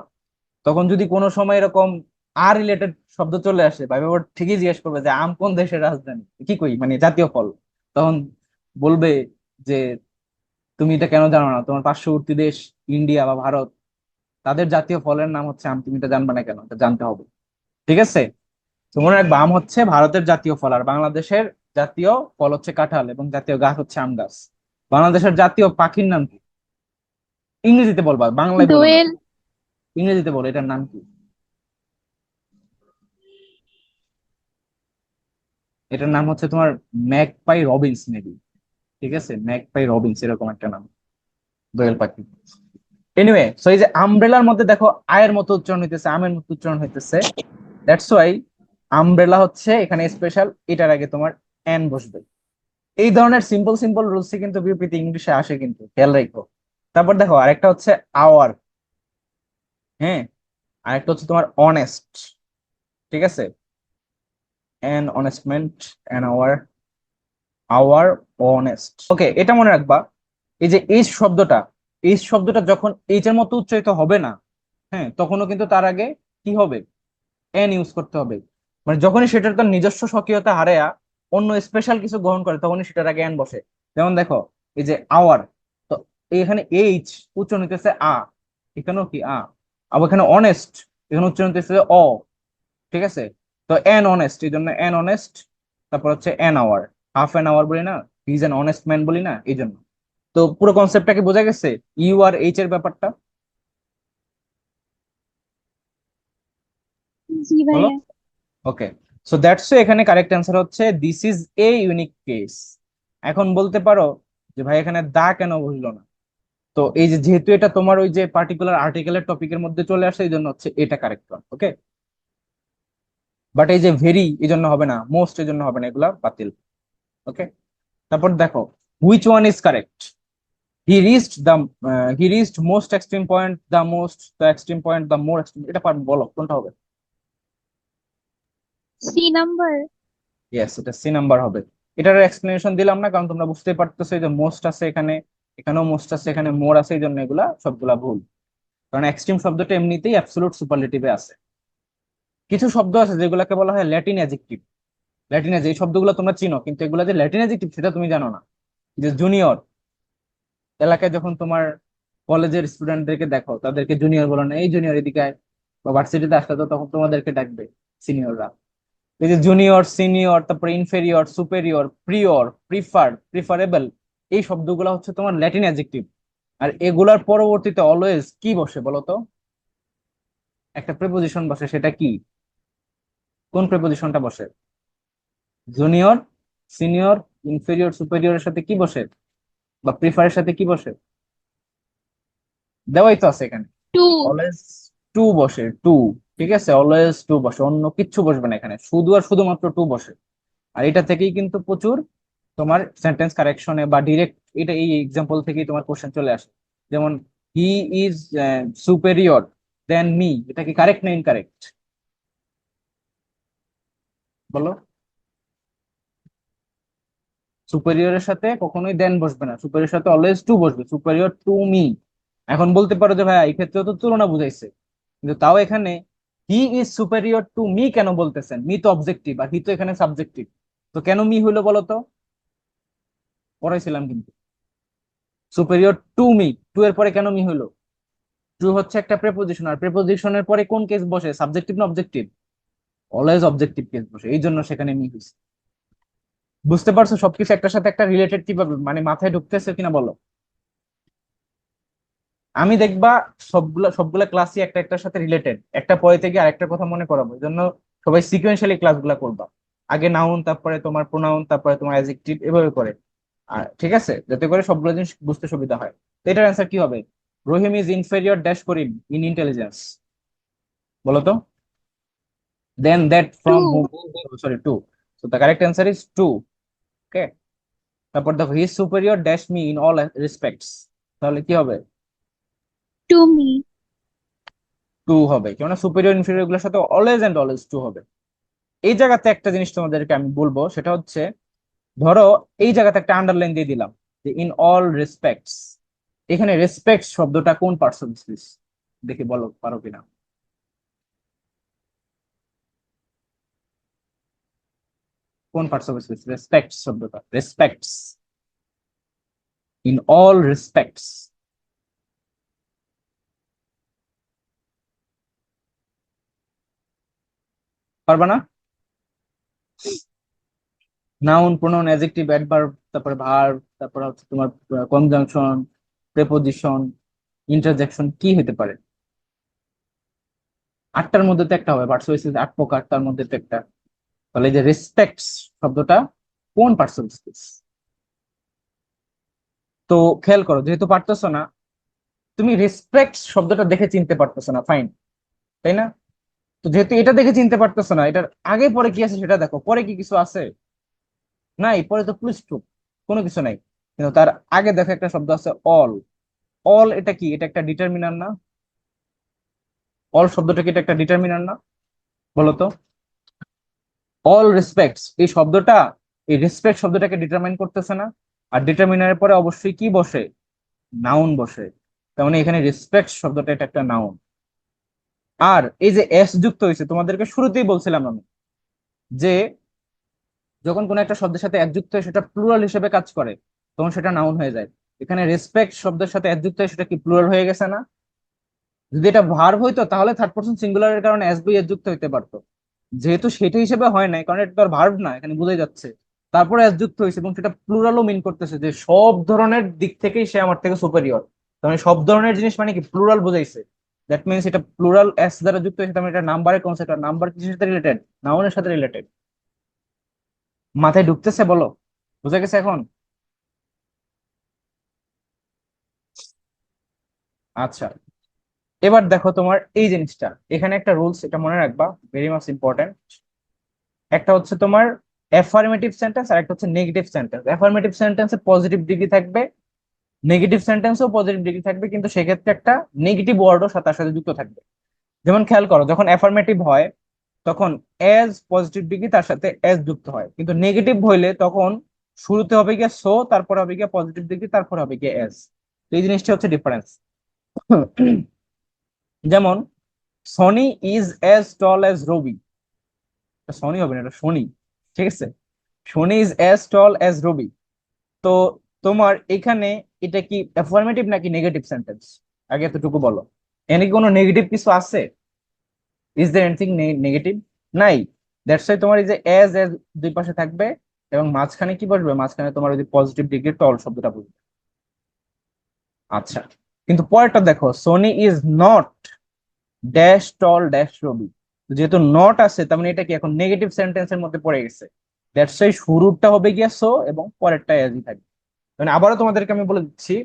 তখন যদি কোনো সময় এরকম আর রিলেটেড শব্দ চলে আসে, ভাইবা বোর্ড ঠিকই জিজ্ঞেস করবে যে আম কোন দেশের রাজধানী, কি কই মানে জাতীয় ফল, তখন বলবে যে তুমি এটা কেন জানো না, তোমার পার্শ্ববর্তী দেশ ইন্ডিয়া বা ভারত, তাদের জাতীয় ফলের নাম হচ্ছে আম, তুমি এটা জানবে না কেন, এটা জানতে হবে। ঠিক আছে, তো মনে রাখবা আম হচ্ছে ভারতের জাতীয় ফল, আর বাংলাদেশের জাতীয় ফল হচ্ছে কাঁঠাল, এবং জাতীয় গাছ হচ্ছে আম গাছ। বাংলাদেশের জাতীয় পাখির নাম কি? ইংরেজিতে বলবা, বাংলায় বলো না, দোয়েল। ইংরেজিতে বলো এটার নাম কি। এটার নাম হচ্ছে তোমার ম্যাকপাই রবিন্স মেবি। ঠিক আছে, ম্যাকপাই রবিন্স এরকম একটা নাম, দোয়েল পাখি। এনিওয়ে, সো এই যে আমব্রেলার মধ্যে দেখো আয়ের মতো উচ্চারণ হইতেছে, আমের মতো উচ্চারণ হইতেছে, দ্যাটস ওয়াই আমব্রেলা হচ্ছে এখানে স্পেশাল, এটার আগে তোমার এন বসবে। এই ধরনের সিম্পল সিম্পল রুলস কিন্তু বিউপিতে ইংলিশে আসে, কিন্তু খেয়াল রাখো। তারপর দেখো আরেকটা হচ্ছে আওয়ার, হ্যাঁ, আরেকটা হচ্ছে তোমার অনেস্ট। ঠিক আছে, এন অনেস্টমেন্ট, an hour, hour honest. Okay, এটা মনে রাখবা। এই যে এইচ শব্দটা, এইচ শব্দটা যখন এইচ এর মতো উচ্চারিত হবে না, হ্যাঁ, তখনও কিন্তু তার আগে কি হবে, এন ইউজ করতে হবে। মানে যখনই সেটার তার নিজস্ব স্বকীয়তা হারায়া অন্য স্পেশাল কিছু গ্রহণ করে, তখনই সেটার আগে এন বসে। যেমন দেখো এই যে আওয়ার, তো এখানে এইচ উচ্চারণ হইতেছে আ, এখানেও কি আ। আবার এখানে অনেস্ট, এখানে উচ্চারণ হইতেছে অ। ঠিক আছে, তো এন অনেস্ট, এই জন্য এন অনেস্ট। তারপর হচ্ছে an hour, half an hour বলি না, he is an honest man বলি না, এই জন্য। তো পুরো কনসেপ্টটা কি বোঝা গেছে, ইউ আর এইচ এর ব্যাপারটা? জি বলো। ভাইয়া। ওকে, সো দ্যাটস এখানে কারেক্ট অ্যান্সার হচ্ছে this is a unique case. এখন বলতে পারো যে ভাই এখানে দা কেন বললো না? তো এই যে যেহেতু এটা তোমার ওই যে পার্টিকুলার আর্টিকেলের টপিকের মধ্যে চলে আসে, এই জন্য হচ্ছে এটা কারেক্ট ওয়ান। ওকে, বাট এই যে ভেরি এই জন্য হবে না, মোস্ট এই জন্য হবে না, এগুলা বাতিল। ওকে, তারপর দেখো which one is correct. He reached the, he reached most extreme point, the most, the extreme point, the more extreme, এটা বলো কোনটা হবে? C number. ইয়েস, এটা সি নাম্বার হবে। এটার এক্সপ্লেনেশন দিলাম না, কারণ তোমরা বুঝতেই পারতেছো এই যে মোস্ট আছে এখানে, এখানেও মোস্ট আছে, এখানে মোর আছে, এই জন্য এগুলা সবগুলা ভুল। কারণ এক্সট্রিম শব্দটা এমনিতেই অ্যাবসলিউট সুপারলেটিভে আছে। কিছু শব্দ আছে যেগুলোকে বলা হয় ল্যাটিন অ্যাডজেক্টিভ। ল্যাটিন এই শব্দগুলো তোমরা চিনো, কিন্তু এগুলা যে ল্যাটিন অ্যাডজেক্টিভ সেটা তুমি জানো না। যে জুনিয়র, এলাকায় যখন তোমার কলেজের স্টুডেন্টদেরকে দেখো, তাদেরকে জুনিয়র বলো না, এই জুনিয়র এদিকে আয়। বা ভার্সিটিতে আসলে তো তখন তোমাদেরকে ডাকবে সিনিয়ররা। এই যে জুনিয়র, সিনিয়র, তারপরে ইনফেরিয়র, সুপেরিয়র, প্রিয়র, প্রিফার, প্রিফারেবল, এই শব্দগুলো হচ্ছে তোমার ল্যাটিন অ্যাডজেক্টিভ। আর এগুলার পরবর্তীতে অলওয়েজ কি বসে বলতো? একটা প্রিপোজিশন বসে, সেটা কি? কোন প্রিপোজিশনটা বসে? জুনিয়র, সিনিয়র, ইনফেরিয়র, সুপেরিয়রের সাথে কি বসে, বা প্রিফারের সাথে কি বসে? দেওয়াই তো আছে এখানে, টু। অলওয়েজ টু বসে, টু। ঠিক আছে, অলওয়েজ টু বসে, অন্য কিচ্ছু বসবে না এখানে, শুধু আর শুধুমাত্র টু বসে। আর এটা থেকেই কিন্তু প্রচুর তোমার সেন্টেন্স কারেকশনে বা ডিরেক্ট, এটা এই এক্সাম্পল থেকেই তোমার কোশ্চেন চলে আসে। যেমন he is superior than me, এটা কি কারেক্ট না ইনকারেক্ট? বলো। সুপেরিয়রের সাথে কখনোই দেন বসবে না, সুপেরিয়র সাথে অলওয়েজ টু বসবে, সুপেরিয়র টু মি। এখন বলতে পারো যে ভাই এই ক্ষেত্রে তো তুলনা বুঝাইছে, কিন্তু তাও এখানে he is superior to me কেন বলতেছেন? মি তো অবজেক্টিভ আর হি তো এখানে সাবজেক্টিভ। তো কেন মি হইলো বলো তো? পড়াইছিলাম কিন্তু, সুপেরিয়র টু মি, টু এর পরে কেন মি হইলো? টু হচ্ছে একটা প্রেপোজিশন, আর প্রেপোজিশনের পরে কোন কেস বসে, সাবজেক্টিভ না অবজেক্টিভ? অলওয়েজ অবজেক্টিভ কেস বসে, এই জন্য সেখানে মি হয়েছে। বুঝতে পারছো সবকিছু একটার সাথে একটা রিলেটেড কিভাবে, মানে মাথায় ঢুকতেছে কিনা বলো? আমি দেখবা সবগুলা সবগুলা ক্লাসই একটা একটার সাথে রিলেটেড, একটা পরে থেকে আরেকটার কথা মনে করাবো, এই জন্য সবাই সিকোয়েন্সিয়ালি ক্লাসগুলা করবা। আগে নাউন, তারপরে তোমার প্রোনাউন, তারপরে তোমার অ্যাডজেক্টিভ, এভাবে করে। আর ঠিক আছে, যাতে করে সবগুলো জিনিস বুঝতে সুবিধা হয়। তো এটার অ্যান্সার কি হবে? Rahim is inferior dash Karim in intelligence, বলো তো। Then that to. from whom, oh, sorry, two. So the correct answer is two. Okay. তারপর দেখো he is superior dash me in all respects, তাহলে কি হবে? To me. টু হবে, কেননা superior inferior গুলোর সাথে অলওয়েজ এন্ড অলওয়েজ টু হবে। এই জায়গাতে একটা জিনিস তোমাদেরকে আমি বলবো, সেটা হচ্ছে ধরো এই জায়গাতে একটা আন্ডারলাইন দিয়ে দিলাম যে ইন অল রেসপেক্টস। এখানে রেসপেক্ট শব্দটা কোন পার্টস অফ স্পিচ? দেখি বলো পারো কিনা। কোন পার্টস অফ স্পিচ রেসপেক্টস শব্দটা? Respects, in all respects. পারবা না? নাউন, প্রোনাউন, অ্যাডজেক্টিভ, অ্যাডভার্ব, তারপরে ভার্ব, তারপরে হচ্ছে তোমার কনজাংশন, প্রেপোজিশন, ইন্টারজেকশন, কি হতে পারে? আটটার মধ্যে তো একটা হবে, পার্টস অফ স্পিচ 8 প্রকার, তার মধ্যে তো একটা। তাহলে এই যে রেসপেক্টস শব্দটা কোন পার্টস অফ স্পিচ? তো খেয়াল করো, যেহেতু পারতেছো না, তুমি রেসপেক্ট শব্দটা দেখে চিনতে পারতেছো না, ফাইন, তাই না? তো যেহেতু এটা দেখে চিনতে পারতেছো না, এটার আগে পরে কি আছে সেটা দেখো। পরে কি কিছু আছে? নাই, পরে তো প্লুস টু, কোনো কিছু নাই। কিন্তু তার আগে দেখো একটা শব্দ আছে অল। অল এটা কি? এটা একটা ডিটারমিনার না? অল শব্দটা কি এটা একটা ডিটারমিনার না? বলো তো। অল রেসপেক্টস এই শব্দটা, এই রেসপেক্ট শব্দটাকে ডিটারমাইন করতেছে না? আর ডিটারমিনারের পরে অবশ্যই কি বসে? নাউন বসে। তার মানে এখানে রেসপেক্ট শব্দটা এটা একটা নাউন। আর এই যে এস যুক্ত হয়েছে, তোমাদেরকে শুরুতেই বলছিলাম আমি যে যখন কোনো একটা শব্দের সাথে এক যুক্ত হয় সেটা প্লুরাল হিসেবে কাজ করে, তখন সেটা নাউন হয়ে যায়। এখানে রেসপেক্ট শব্দের সাথে এক যুক্ত হয়, সেটা কি প্লুরাল হয়ে গেছে না? যদি এটা ভার্ব হইতো তাহলে থার্ড পারসন সিঙ্গুলারের কারণে এস বি এস যুক্ত হইতে পারতো। যেহেতু সেটা হিসেবে হয় নাই, কারণ এটা তো আর ভার্ব না, এখানে বোঝাই যাচ্ছে। তারপরে এস যুক্ত হয়েছে এবং সেটা প্লুরালও মিন করতেছে যে সব ধরনের দিক থেকেই সে আমার থেকে সুপেরিয়র। মানে সব ধরনের জিনিস মানে কি প্লুরাল বোঝাইছে। দ্যাট মিনস এটা প্লুরাল এস দ্বারা যুক্ত হয়েছে, তার মানে এটা নাম্বারের কনসেপ্ট। আর নাম্বার কিসের সাথে রিলেটেড? নাউনের সাথে রিলেটেড। মাথায় ঢুকতেছে বলো? বুঝা গেছে এখন? আচ্ছা, এবার দেখো তোমার এই জিনিসটা, এখানে একটা রুলস, এটা মনে রাখবা, ভেরি মাচ ইম্পর্টেন্ট। একটা হচ্ছে তোমার অ্যাফার্মেটিভ সেন্টেন্স আর একটা হচ্ছে নেগেটিভ সেন্টেন্স। অ্যাফার্মেটিভ সেন্টেন্সে পজিটিভ ডিগ্রি থাকবে, নেগেটিভ সেন্টেন্সেও পজিটিভ ডিগ্রি থাকবে, কিন্তু সেক্ষেত্রে একটা নেগেটিভ ওয়ার্ডও তার সাথে যুক্ত থাকবে। যেমন খেয়াল করো, যখন অ্যাফার্মেটিভ হয় তখন এজ পজিটিভ ডিগ্রি তার সাথে এজ যুক্ত হয়, কিন্তু নেগেটিভ হইলে তখন শুরুতে হবে গিয়ে সো, তারপর হবে গিয়ে পজিটিভ ডিগ্রি, তারপর হবে গিয়ে এজ। এই জিনিসটা হচ্ছে ডিফারেন্স। যেমন Soni is as tall as Robi. Soni হবে না, এটা শনি, ঠিক আছে? Shoni is as tall as Robi. তো তোমার এখানে এটা কি অ্যাফার্মেটিভ নাকি নেগেটিভ সেন্টেন্স? আগে এতটুকু বলো। এখানে কি কোনো নেগেটিভ কিছু আছে? Is there anything negative? নাই। দ্যাটস ওয়াই তোমার এই যে এজ এজ দুই পাশে থাকবে, এবং মাঝখানে কি বসবে? মাঝখানে তোমার ওই যে পজিটিভ ডিগ্রি টল শব্দটা বসবে। আচ্ছা, কিন্তু পরেরটা দেখো, Soni is not dash tall dash Robi. যেহেতু নট আছে, তার মানে এটা কি এখন নেগেটিভ সেন্টেন্সের মধ্যে পড়ে গেছে। দ্যাটস ওয়াই শুরুটা হবে গিয়া সো এবং পরেরটা এজই থাকবে। মানে আবারও তোমাদেরকে আমি বলে দিচ্ছি,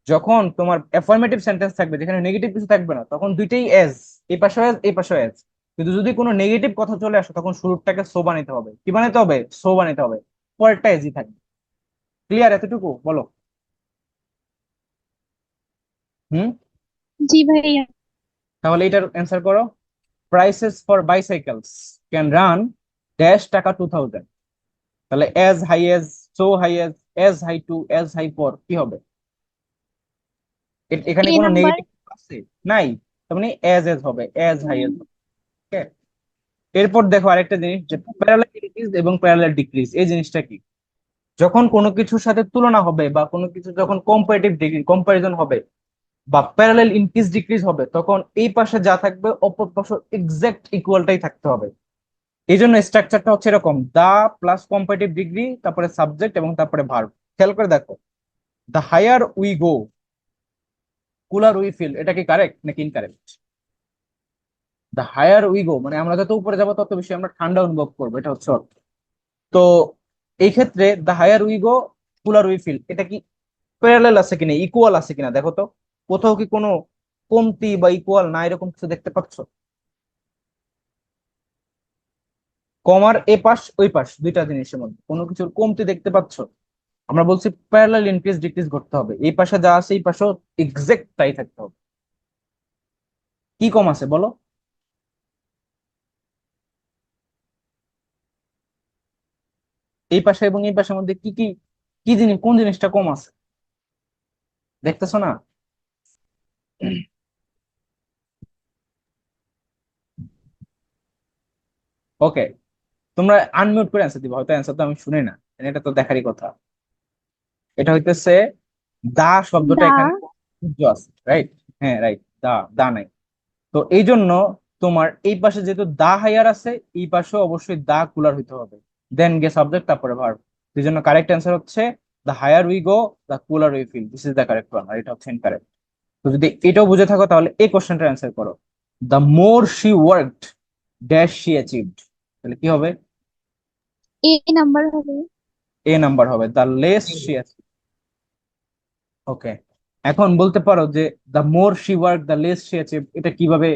যখন তোমার অ্যাফার্মেটিভ সেন্টেন্স থাকবে যেখানে নেগেটিভ কিছু থাকবে না, তখন দুইটাই এজ, এই পাশেও এজ এই পাশেও এজ। কিন্তু যদি কোনো নেগেটিভ কথা চলে আসে, তখন শুরুটাকে সো বানাইতে হবে। কি বানাইতে হবে? সো বানাইতে হবে। পরেরটা এজই থাকবে। ক্লিয়ার এতটুকু? বলো। হুম। জি ভাইয়া। তাহলে এটার অ্যান্সার করো। Prices for bicycles can run dash taka 2000। তাহলে as high as, so high as high to, as high for, কি হবে? এখানে এ কোনো নাম্বার। নেগেটিভ আছে? নাই। তার মানে এজ এজ হবে, এজ হাই এজ। এরপর দেখো আরেকটা জিনিস, যে প্যারালাল ইনক্রিজ এবং প্যারালাল ডিক্রিজ, এই জিনিসটা কি? যখন কোনো কিছুর সাথে তুলনা হবে বা কোনো কিছু যখন কম্পারেটিভ ডিগ্রি কম্পারিজন হবে বা প্যারালাল ইনক্রিজ ডিক্রিজ হবে, তখন এই পাশে যা থাকবে অপর পাশে এক্সাক্ট ইকুয়ালটাই থাকতে হবে। এই জন্য স্ট্রাকচারটা হচ্ছে এরকম: দা প্লাস কম্পারেটিভ ডিগ্রি, তারপরে সাবজেক্ট এবং তারপরে ভার্ব। খেয়াল করে দেখো, the higher we go cooler we feel, এটা কি কারেক্ট নাকি incorrect? The higher we go মানে আমরা যত উপরে যাবো তত বেশি আমরা ঠান্ডা অনুভব করবো, এটা হচ্ছে অর্থ। তো এই ক্ষেত্রে the higher we go cooler we feel, এটা কি প্যারালাল আছে কিনা, ইকুয়াল আছে কিনা দেখো তো। কোথাও কি কোনো কমতি বা ইকুয়াল না এরকম কিছু দেখতে পাচ্ছ? কমার এ পাশ ওই পাশ দুইটা জিনিসের মধ্যে কোনো কিছুর কমতি দেখতে পাচ্ছ? আমরা বলছি প্যারালাল ইনক্রিজ ডিক্রিজ করতে হবে, এই পাশে যা আছে এই পাশেও এক্সাক্ট তাই থাকতে হবে। কি কম আছে বলো? এই পাশে এবং এই পাশের মধ্যে কি কি কি জিনিস, কোন জিনিসটা কম আছে দেখতেছো না? ওকে, তোমরা আনমিউট করে অ্যান্সার দিবা, হয়তো অ্যান্সার তো আমি শুনি না, এটা তো দেখারই কথা। এটা হইতেছে দা শব্দটা দা এখানে যুক্ত আছে, রাইট? হ্যাঁ রাইট, দা, দা নাই। তো এই জন্য তোমার এই পাশে যেহেতু দা হায়ার আছে, এই পাশে অবশ্যই দা কুলার হইতে হবে, দেন গে সাবজেক্ট তারপরে ভার্ব। এই জন্য কারেক্ট অ্যান্সার হচ্ছে the higher we go the cooler we feel, this is the correct one, আর এটা হচ্ছে ইনকারেক্ট। তো যদি এটাও বুঝে থাকো তাহলে এই কোশ্চেনটার অ্যান্সার করো। The more she worked dash she achieved, তাহলে কি হবে? এ নাম্বার হবে। এ নাম্বার হবে। The less she achieved. Okay, এখন বলতে পারো যে the more she work the less she achieve, এটা কিভাবে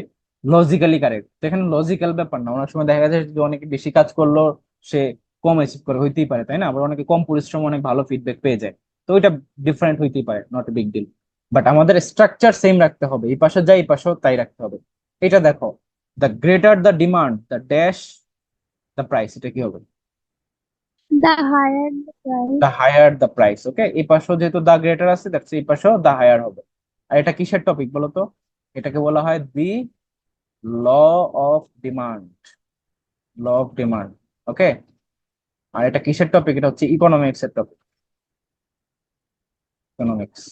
লজিক্যালি কারেক্ট? তো এখানে লজিক্যাল ব্যাপার না, অনেক সময় দেখা যায় যে অনেকে বেশি কাজ করলো সে কম অ্যাচিভ করে, হইতেই পারে তাই না? আবার অনেকে কম পরিশ্রম অনেক ভালো ফিডব্যাক পেয়ে যায়, তো ওইটা ডিফারেন্ট হইতেই পারে, not a big deal. But আমাদের স্ট্রাকচার সেম রাখতে হবে, এই পাশে যাই এই পাশেও তাই রাখতে হবে। এটা দেখো, the greater the demand the dash the price, এটা কি হবে? The higher price. The higher the price. Okay, এই পাশেও যেহেতু দ্য গ্রেটার আছে, দ্যাটস এই পাশেও দ্য হায়ার হবে। আর এটা কিসের টপিক বলো তো? এটাকে বলা হয় the law of demand, law of demand. Okay, আর এটা কিসের টপিক? এটা হচ্ছে ইকোনমিক্স এর টপিক, ইকোনমিক্স।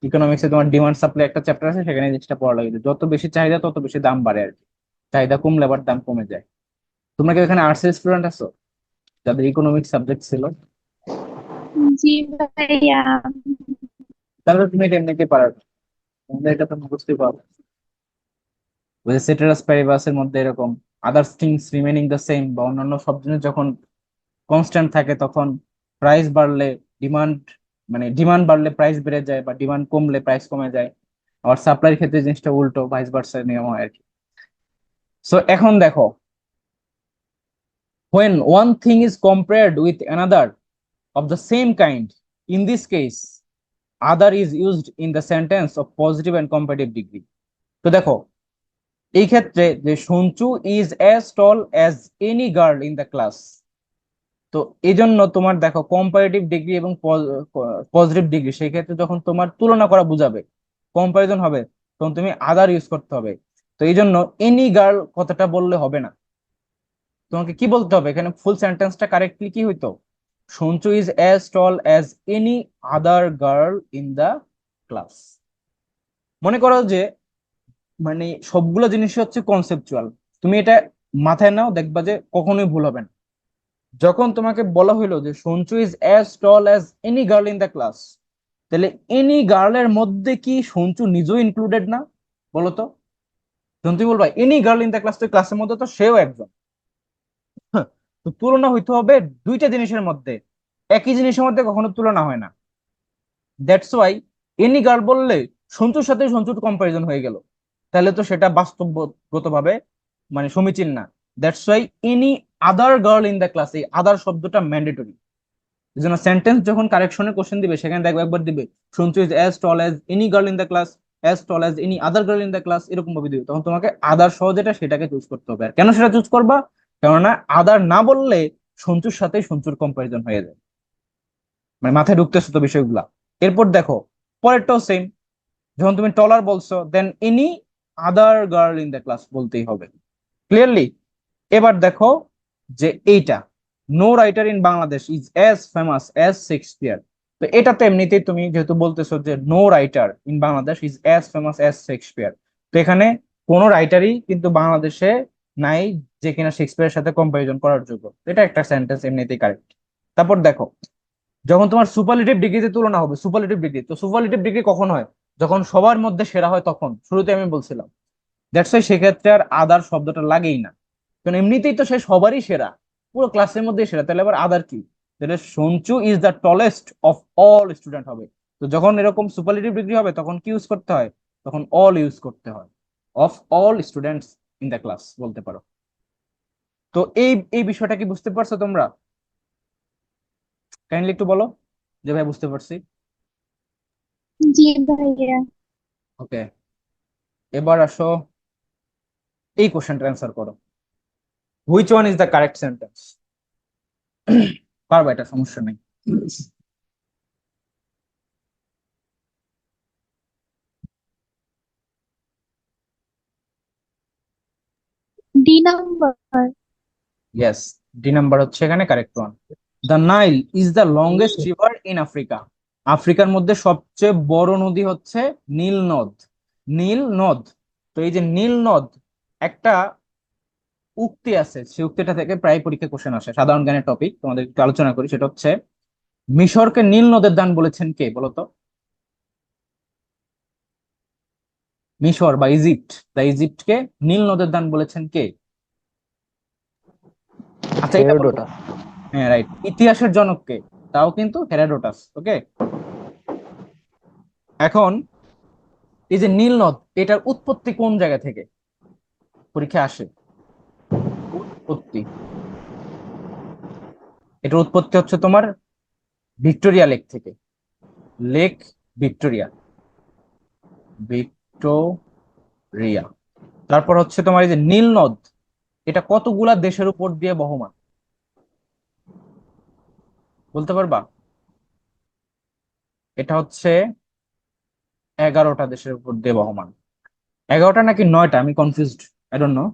ইকোনমিক্সে তোমার ডিমান্ড সাপ্লাই একটা চ্যাপ্টার আছে, সেখানে এই জিনিসটা পড়া লাগে যে যত বেশি চাহিদা তত বেশি দাম বাড়ে আর কি, চাহিদা কমলে আবার দাম কমে যায়। তোমরা কি এখানে আর্টস এর স্টুডেন্ট আছো যাদের ইকোনমিক্স সাবজেক্ট ছিল? জি ভাইয়া। তাহলে তুমি এটা এমনিতে পারো, তোমরা এটা তো বুঝতেই পারো। ওই যে সেটেরাস প্যারিবাসের মধ্যে এরকম others things remaining the same, বা অন্যান্য সব জিনিস যখন কনস্ট্যান্ট থাকে তখন প্রাইস বাড়লে ডিমান্ড, মানে ডিমান্ড বাড়লে প্রাইস বেড়ে যায়, বা ডিমান্ড কমলে প্রাইস কমে যায়। আবার সাপ্লাইয়ের ক্ষেত্রে জিনিসটা উল্টো, ভাইস ভার্সা নিয়ম হয় আর কি। সো এখন দেখো, when one thing is compared with another of the same kind, in this case other is used in the sentence of positive and comparative degree. তো দেখো, এই ক্ষেত্রে যে Sanchu is as tall as any girl in the class, তো এই জন্য তোমার দেখো কম্পারেটিভ ডিগ্রি এবং পজিটিভ ডিগ্রি, সেই ক্ষেত্রে যখন তোমার তুলনা করা বুঝাবে, কম্পারিজন হবে, তখন তুমি আদার ইউজ করতে হবে। তো এই জন্য এনি গার্ল কথাটা বললে হবে না, তোমাকে কি বলতে হবে এখানে? ফুল সেন্টেন্সটা কারেক্টলি কি হইতো? Sanchu is as tall as any other girl in the class. মনে করো যে মানে সবগুলো জিনিস হচ্ছে কনসেপচুয়াল, তুমি এটা মাথায় নাও, দেখবা যে কখনোই ভুল হবে না। যখন তোমাকে বলা হইলো যে Sanchu is as tall as any girl in the class, তাহলে এনি গার্লের মধ্যে কি সঞ্চু নিজেও ইনক্লুডেড না? বলো তো। যখন তুমি বলবা any girl in the class, তো ক্লাসের মধ্যে তো সেও একজন। হ্যাঁ, তো তুলনা হইতে হবে দুইটা জিনিসের মধ্যে, একই জিনিসের মধ্যে কখনো তুলনা হয় না। দ্যাটস ওয়াই এনি গার্ল বললে সঞ্চুর সাথে সঞ্চুর কম্পারিজন হয়ে গেল, তাহলে তো সেটা বাস্তবগতভাবে মানে সমীচীন না। That's why any other girl in the class, এই আদার শব্দটা ম্যান্ডেটরি। এই জন্য সেন্টেন্স যখন কারেকশনে কোশ্চেন দিবে সেখানে দেখবে একবার দিবে Sanchu is as tall as any girl in the class, as tall as any other girl in the class, এরকম ভাবে দিবে, তখন তোমাকে আদার সহ যেটা সেটাকে চুজ করতে হবে। আর কেন সেটা চুজ করবা? কেননা আদার না বললে সঞ্চুর সাথে সঞ্চুর কম্পারিজন হয়ে যায়। মানে মাথায় ঢুকতেছে তো বিষয়গুলা? এরপর দেখো পরেরটাও সেম, যখন তুমি টলার বলছো then any other girl in the class বলতেই হবে ক্লিয়ারলি। এবার দেখো যে এইটা, no writer in Bangladesh is as famous as Shakespeare, তো এটা তো এমনিতেই তুমি যেহেতু বলতেছো যে no writer in Bangladesh is as famous as Shakespeare, তো এখানে কোনো রাইটারই কিন্তু বাংলাদেশে নাই যে কিনা শেক্সপিয়ারের সাথে কম্পারিজন করার যোগ্য, এটা একটা সেন্টেন্স এমনিতেই কারেক্ট। তারপর দেখো, যখন তোমার সুপারলেটিভ ডিগ্রিতে তুলনা হবে, সুপারলেটিভ ডিগ্রি, তো সুপারলেটিভ ডিগ্রি কখন হয়? যখন সবার মধ্যে সেরা হয় তখন, শুরুতে আমি বলছিলাম। দ্যাটস ওয়াই সেক্ষেত্রে আর আদার শব্দটা লাগেই না, কারণ এমনিতেই তো সে সবারই সেরা, পুরো ক্লাসের মধ্যে সেরা, তাহলে আবার আদার কি? তাহলে Sanchu is the tallest of all student হবে। তো যখন এরকম সুপারলেটিভ ডিগ্রি হবে তখন কি ইউজ করতে হয়? তখন অল ইউজ করতে হয়, of all students in the class বলতে পারো। তো এই এই বিষয়টা কি বুঝতে পারছো তোমরা? কাইন্ডলি একটু বলো যে ভাই বুঝতে পারছি। জি ভাইয়া। ওকে, এবার আসো এই কোশ্চেনটা অ্যান্সার করো, which one is the correct sentence? পারবা, এটা সমস্যা নেই। D number. Yes, D number হচ্ছে এখানে correct one. The Nile is the longest river in Africa. আফ্রিকার মধ্যে সবচেয়ে বড় নদী হচ্ছে নীল নদ। নীল নদ। তো এই যে নীল নদ, একটা উক্তি আছে, সেই উক্তিটা থেকে প্রায় পরীক্ষা কোশ্চেন আসে, সাধারণ জ্ঞানের টপিক, তোমাদের একটু আলোচনা করি। সেটা হচ্ছে, মিশরকে নীল নদের দান বলেছেন কে বলতো? মিশর বা ইজিপ্ট, দ্য ইজিপ্টকে নীল নদের দান বলেছেন কে? আচ্ছা, এটা বলবো। হেরোডোটাস। হ্যাঁ, রাইট। ইতিহাসের জনক কে? তাও কিন্তু হেরাডোটাস। ওকে। এখন এই যে নীল নদ, এটার উৎপত্তি কোন জায়গা থেকে পরীক্ষা আসে? উৎপত্তি, এটার উৎপত্তি হচ্ছে তোমার ভিক্টোরিয়া লেক থেকে। Lake Victoria, Victoria. তারপর হচ্ছে তোমার এই যে নীল নদ, এটা কতগুলা দেশের উপর দিয়ে বহমান বলতে পারবা? এটা হচ্ছে 11টা দেশের উপর দিয়ে বহমান। 11টা নাকি 9টা, আমি confused, I don't know.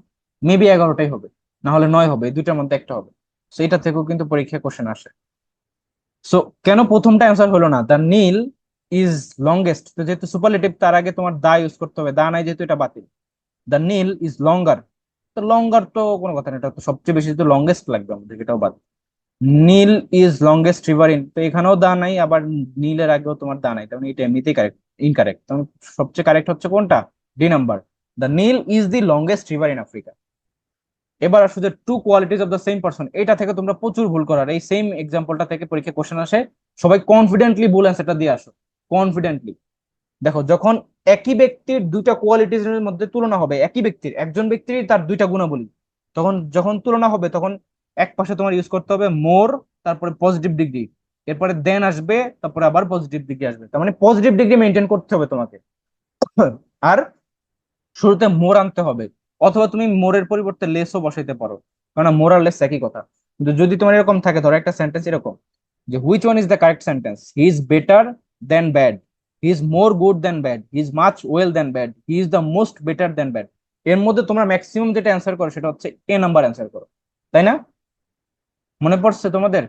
Maybe 11টাই হবে, না হলে 9 হবে, এই দুইটার মধ্যে একটা হবে। তো এটা থেকেও কিন্তু পরীক্ষা কোশ্চেন আসে। সো কেন প্রথমটা অ্যান্সার হলো না? দ্য নীল ইজ লংগেস্ট, তো যেহেতু সুপারলেটিভ, তার আগে তোমার দা ইউজ করতে হবে, দা নাই যেহেতু এটা বাতিল। দ্য নীল ইজ লঙ্গার, তো লঙ্গার তো কোনো কথা না, এটা তো সবচেয়ে বেশি তো লংগেস্ট লাগবে আমাদের, এটাও বাদ। নীল ইজ লংগেস্ট রিভার ইন, তো এখানেও দা নাই, আবার নীলের আগেও তোমার দা নাই, তার মানে এটা এমনিতেই কারেক্ট, ইনকারেক্ট। তখন সবচেয়ে কারেক্ট হচ্ছে কোনটা? D number, the Nile is the longest river in Africa. এবার আসলে যে two qualities of the same person, এটা থেকে তোমরা প্রচুর ভুল করার, এই সেম এক্সাম্পলটা থেকে পরীক্ষা কোশ্চেন আসে। সবাই কনফিডেন্টলি ভুল অ্যান্সারটা দিয়ে আসো, কনফিডেন্টলি। দেখো, যখন একই ব্যক্তির দুইটা কোয়ালিটিজ এর মধ্যে তুলনা হবে, একই ব্যক্তির, একজন ব্যক্তির তার দুইটা গুণাবলী, তখন যখন তুলনা হবে, তখন এক পাশে তোমার ইউজ করতে হবে মোর, তারপরে পজিটিভ ডিগ্রি, এরপরে দেন আসবে, তারপরে আবার পজিটিভ ডিগ্রি আসবে, তার মানে পজিটিভ ডিগ্রি মেনটেন করতে হবে তোমাকে। আর শুরুতে মোর আনতে হবে, অথবা তুমি মোরের পরিবর্তে লেসও বসাইতে পারো, কারণ মোর আর লেস একই কথা। কিন্তু যদি তোমার এরকম থাকে, ধরো একটা সেন্টেন্স এরকম, যে which one is the correct sentence, he is better than bad, he is more good than bad, he is much well than bad, he is the most better than bad, এর মধ্যে তোমরা maximum যেটা answer করো সেটা হচ্ছে এ number answer করো, তাই না? মনে পড়ছে তোমাদের?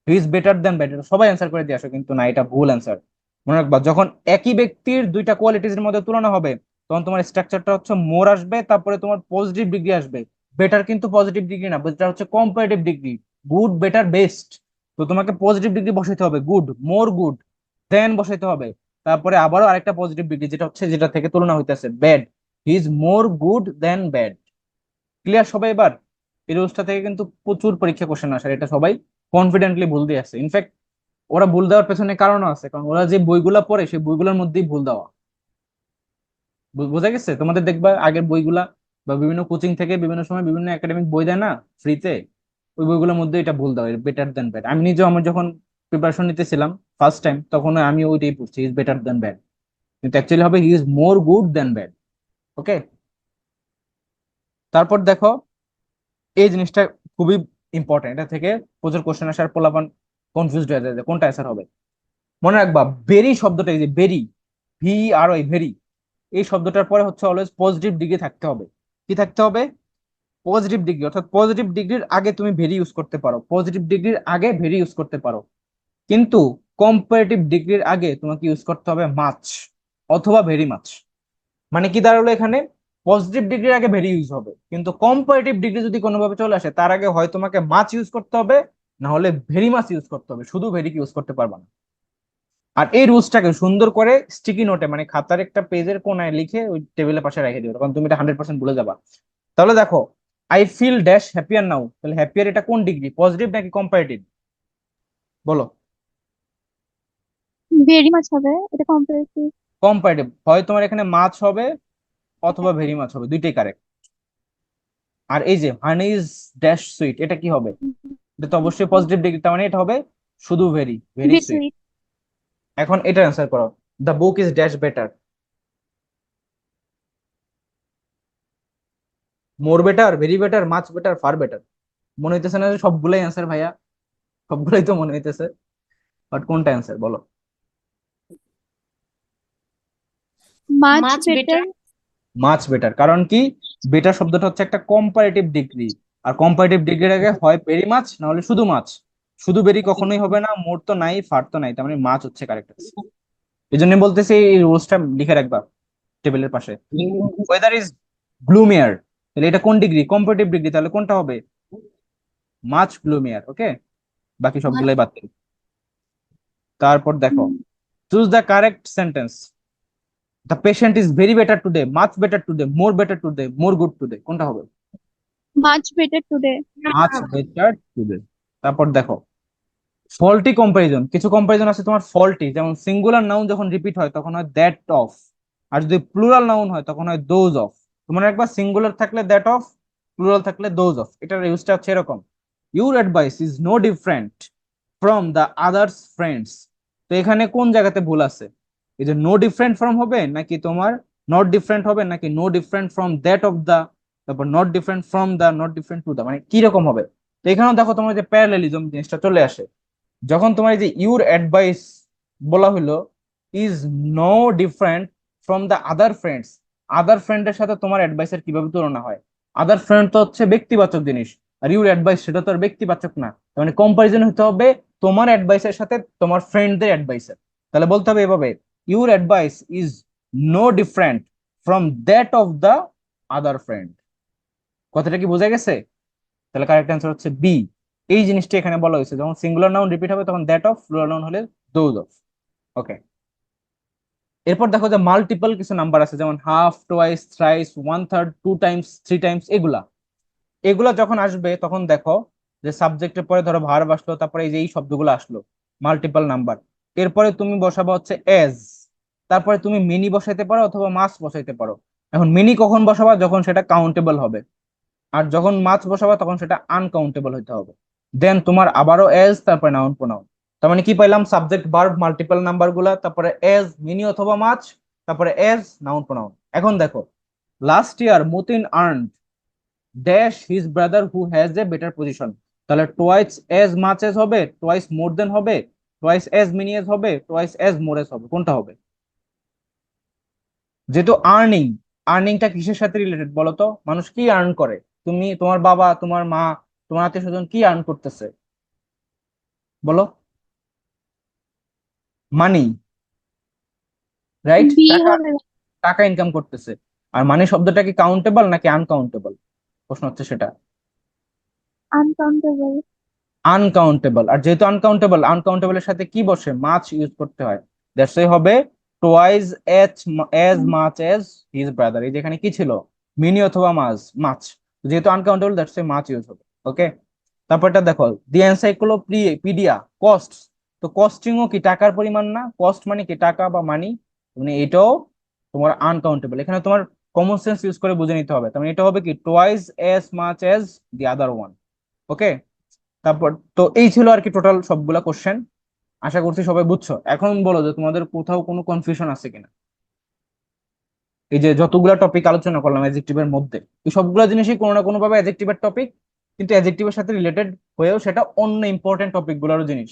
হি ইজ বেটার দেন ব্যাড, এটা সবাই অ্যান্সার করে দিয়ে আসো, কিন্তু না, এটা ভুল অ্যান্সার। মনে রাখবা, যখন একই ব্যক্তির দুইটা কোয়ালিটিজ এর মধ্যে তুলনা হবে, তখন তোমার স্ট্রাকচারটা হচ্ছে মোর আসবে, তারপরে তোমার পজিটিভ ডিগ্রি আসবে। বেটার কিন্তু পজিটিভ ডিগ্রি না, বেটার হচ্ছে comparative degree, good better best. তো তোমাকে পজিটিভ ডিগ্রি বসাইতে হবে, গুড, মোর গুড, দেন বসাইতে হবে, তারপরে আবারও আরেকটা পজিটিভ ডিগ্রি, যেটা হচ্ছে যেটা থেকে তুলনা হইতেছে, bad, he is more good than bad. Clear সবাই এবার? এই রুলসটা থেকে কিন্তু প্রচুর পরীক্ষা কোশ্চেন আসে, এটা সবাই কনফিডেন্টলি ভুল দিয়ে আসে। ইনফ্যাক্ট ওরা ভুল দেওয়ার পেছনে কারণও আছে, কারণ ওরা যে বইগুলা পড়ে সেই বইগুলোর মধ্যেই ভুল দেওয়া। বোঝা গেছে তোমাদের? দেখবা আগের বইগুলা, বা বিভিন্ন কোচিং থেকে বিভিন্ন সময় বিভিন্ন একাডেমিক বই দেয় না ফ্রিতে, ওই বইগুলোর মধ্যে এটা ভুল দেওয়া, বেটার দেন ব্যাড। আমি নিজেও, আমার যখন প্রিপারেশন নিতেছিলাম ফার্স্ট টাইম, তখন আমি ওইটাই পড়ছি, ইজ বেটার দেন ব্যাড, কিন্তু অ্যাকচুয়ালি হবে he is more good than bad. Okay. তারপর দেখো, এই জিনিসটা খুবই ইম্পর্টেন্ট, এটা থেকে প্রচুর কোশ্চেন আসার, পোলাপান কনফিউজড হয়ে যায় যে কোনটা অ্যান্সার হবে। মনে রাখবা, বেরি শব্দটা, এই যে বেরি, ভি আর ওই ভেরি, এই শব্দটার পরে হচ্ছে অলওয়েজ পজিটিভ ডিগ্রি থাকতে হবে। কি থাকতে হবে? পজিটিভ ডিগ্রি, অর্থাৎ পজিটিভ ডিগ্রির আগে তুমি ভেরি ইউজ করতে পারো, পজিটিভ ডিগ্রির আগে ভেরি ইউজ করতে পারো, কিন্তু কম্পারেটিভ ডিগ্রির আগে তোমাকে ইউজ করতে হবে মাছ অথবা ভেরি মাছ। মানে কি দাঁড়ালো এখানে? পজিটিভ ডিগ্রির আগে ভেরি ইউজ হবে, কিন্তু কম্পারেটিভ ডিগ্রি যদি কোনোভাবে চলে আসে, তার আগে হয় তোমাকে মাছ ইউজ করতে হবে, না হলে ভেরি মাছ ইউজ করতে হবে, শুধু ভেরি ইউজ করতে পারবা না। আর এই রুলসটাকে সুন্দর করে স্টিকি নোটে, মানে খাতার একটা পেজের কোনায় লিখে ওই টেবিলের পাশে রেখে দিও, কারণ তুমি এটা 100% ভুলে যাবা। তাহলে দেখো, আই ফিল ড্যাশ হ্যাপিয়ার নাও, তাহলে হ্যাপিয়ার এটা কোন ডিগ্রি, পজিটিভ নাকি কম্পারেটিভ? বলো। ভেরি মাছ হবে, এটা কম্পারেটিভ। কম্পারেটিভ, হয় তোমার এখানে মাছ হবে অথবা ভেরি মাছ হবে, দুইটাই কারেক্ট। আর এই যে হানি ইজ ড্যাশ সুইট, এটা কি হবে? এটা তো অবশ্যই পজিটিভ ডিগ্রি, তার মানে এটা হবে শুধু very, very be sweet. Sweet. এখন এটা অ্যান্সার করো, the book is dash better, more better, very better, much better, far better. মনে হইতেছে না যে সবগুলাই অ্যান্সার ভাইয়া? সবগুলোই তো মনে হইতেছে, বাট কোনটা অ্যান্সার বলো? Much much better. Better. Much better, কারণ কি বেটার শব্দটা হচ্ছে একটা কম্পারেটিভ ডিগ্রি, আর কম্পারেটিভ ডিগ্রির আগে হয় ভেরি মাচ না হলে শুধু মাছ। শুধু ভেরি কখনোই হবে না, মোর তো নাই, ফার তো নাই, তার মানে মাছ হচ্ছে কারেক্ট। এই জন্য বলতেছি এই রুলসটা লিখে রাখবা টেবিলের পাশে। ওয়েদার ইজ গ্লুমিয়ার, তাহলে এটা কোন ডিগ্রি? কম্পারেটিভ ডিগ্রি, তাহলে কোনটা হবে? মাচ গ্লুমিয়ার। ওকে, বাকি সবগুলাই বাদ দিই। তারপর দেখো, choose the correct sentence. The patient is very better today, much better today, more better today, more good today, কোনটা হবে? Much better today. Much better today. তারপর দেখো, ফল্টি কম্পারিজন, কিছু কম্পারিজন আছে তোমার ফল্টি, যেমন সিঙ্গুলার নাউন যখন repeat হয় তখন হয় দ্যাট অফ, আর যদি প্লুরাল নাউন হয় তখন হয় দোজ অফ। তোমার একবার সিঙ্গুলার থাকলে দ্যাট অফ, প্লুরাল থাকলে দোজ অফ, এটার ইউজটা হচ্ছে এরকম: your advice is no different from the others friends. তো এখানে কোন জায়গাতে ভুল আছে? এই যে নো ডিফারেন্ট ফ্রম হবে, নাকি তোমার নট ডিফারেন্ট হবে, নাকি no different from that of the, তারপর not different from the, not different to the, মানে কি রকম হবে? তো এখানেও দেখো তোমার যে প্যারালেলিজম জিনিসটা চলে আসে। যখন তোমার এই যে ইউর অ্যাডভাইস বলা হলো is no different from the other friends, other ফ্রেন্ডের সাথে তোমার অ্যাডভাইসের কিভাবে তুলনা হয়? আদার ফ্রেন্ড তো হচ্ছে ব্যক্তিবাচক জিনিস, আর ইউর অ্যাডভাইস সেটা তো আর ব্যক্তিবাচক না, তার মানে কম্পারিজন হতে হবে তোমার অ্যাডভাইসের সাথে তোমার ফ্রেন্ডদের অ্যাডভাইসের। তাহলে বলতে হবে এভাবে: your advice is no different from that of the other friend. কথাটা কি বোঝা গেছে? তাহলে কারেক্ট অ্যান্সার হচ্ছে বি। এই জিনিসটা এখানে বলা হয়েছে, যখন সিঙ্গুলার নাউন রিপিট হবে তখন দ্যাট অফ, প্লুরাল নাউন হলে দোজ অফ। ওকে, এরপর দেখো যে মাল্টিপল কিছু নাম্বার আছে, যেমন half, twice, thrice, one third, two times, three times, এগুলা এগুলা যখন আসবে তখন দেখো যে সাবজেক্টের পরে ধরো ভার্ব আসলো, তারপরে এই যে এই শব্দগুলো আসলো, মাল্টিপল নাম্বার, এরপরে তুমি বসাবা হচ্ছে এজ, তারপরে তুমি মিনি বসাইতে পারো অথবা মাস বসাইতে পারো। এখন মিনি কখন বসাবা? যখন সেটা কাউন্টেবল হবে, আর যখন মাছ বসাবা তখন সেটা আনকাউন্টেবল হতে হবে। দেন তোমার আবারও এজ, তারপরে নাউন প্রোনাউন। তার মানে কি পাইলাম? সাবজেক্ট ভার্ব মাল্টিপল নাম্বার গুলা, তারপরে এজ মিনি অথবা মাছ, তারপরে এজ নাউন প্রোনাউন। এখন দেখো, last year Matin earned dash his brother who has a better position. তাহলে টোয়াইস এজ মাচ এজ হবে, টোয়াইস মোর দেন হবে, টোয়াইস এজ মিনি এজ হবে, টোয়াইস এজ মোর এজ হবে, কোনটা হবে? যেহেতু আর্নিং, আর্নিংটা কিসের সাথে রিলেটেড বলো তো? মানুষ কি আর্ন করে? তুমি, তোমার বাবা, তোমার মা, তোমার আত্মীয় স্বজন কি আর্ন করতেছে বলো? মানি, রাইট? বি টাকা, হবে। টাকা ইনকাম করতেছে। আর মানি শব্দটা কি কাউন্টেবল নাকি আনকাউন্টেবল? প্রশ্ন হচ্ছে সেটা। আনকাউন্টেবল। আনকাউন্টেবল, আর যেহেতু আনকাউন্টেবল, আনকাউন্টেবলের সাথে কি বসে? মাছ ইউজ করতে হয়। দ্যাটস ওয়াই হবে twice as, as much as his brother. এই যেখানে কি ছিল? মিনি অথবা মাছ, মাছ। যেহেতু uncountable that's why much use হবে। ওকে, তারপরটা দেখো, দি এনসাইক্লোপিডিয়া কস্ট। তো কস্টিংও কি টাকার পরিমাণ না? কস্ট মানে কি টাকা বা মানি, মানে এটাও তোমার আনকাউন্টেবল। এখানে তোমার কমন সেন্স ইউজ করে বুঝে নিতে হবে। তার মানে এটা হবে কি twice as much as the other one. Okay, তারপর তো এই ছিল আর কি টোটাল সবগুলা কোশ্চেন। আশা করছি সবাই বুঝছো। এখন বলো যে তোমাদের কোথাও কোনো কনফিউশন আছে কিনা? এই যে যতগুলা টপিক আলোচনা করলাম অ্যাডজেক্টিভের মধ্যে, এই সবগুলা জিনিসই কোনো না কোনো ভাবে অ্যাডজেক্টিভের টপিক, কিন্তু অ্যাডজেক্টিভের সাথে রিলেটেড হয়েও সেটা অন্য ইম্পর্টেন্ট টপিক গুলোরও জিনিস।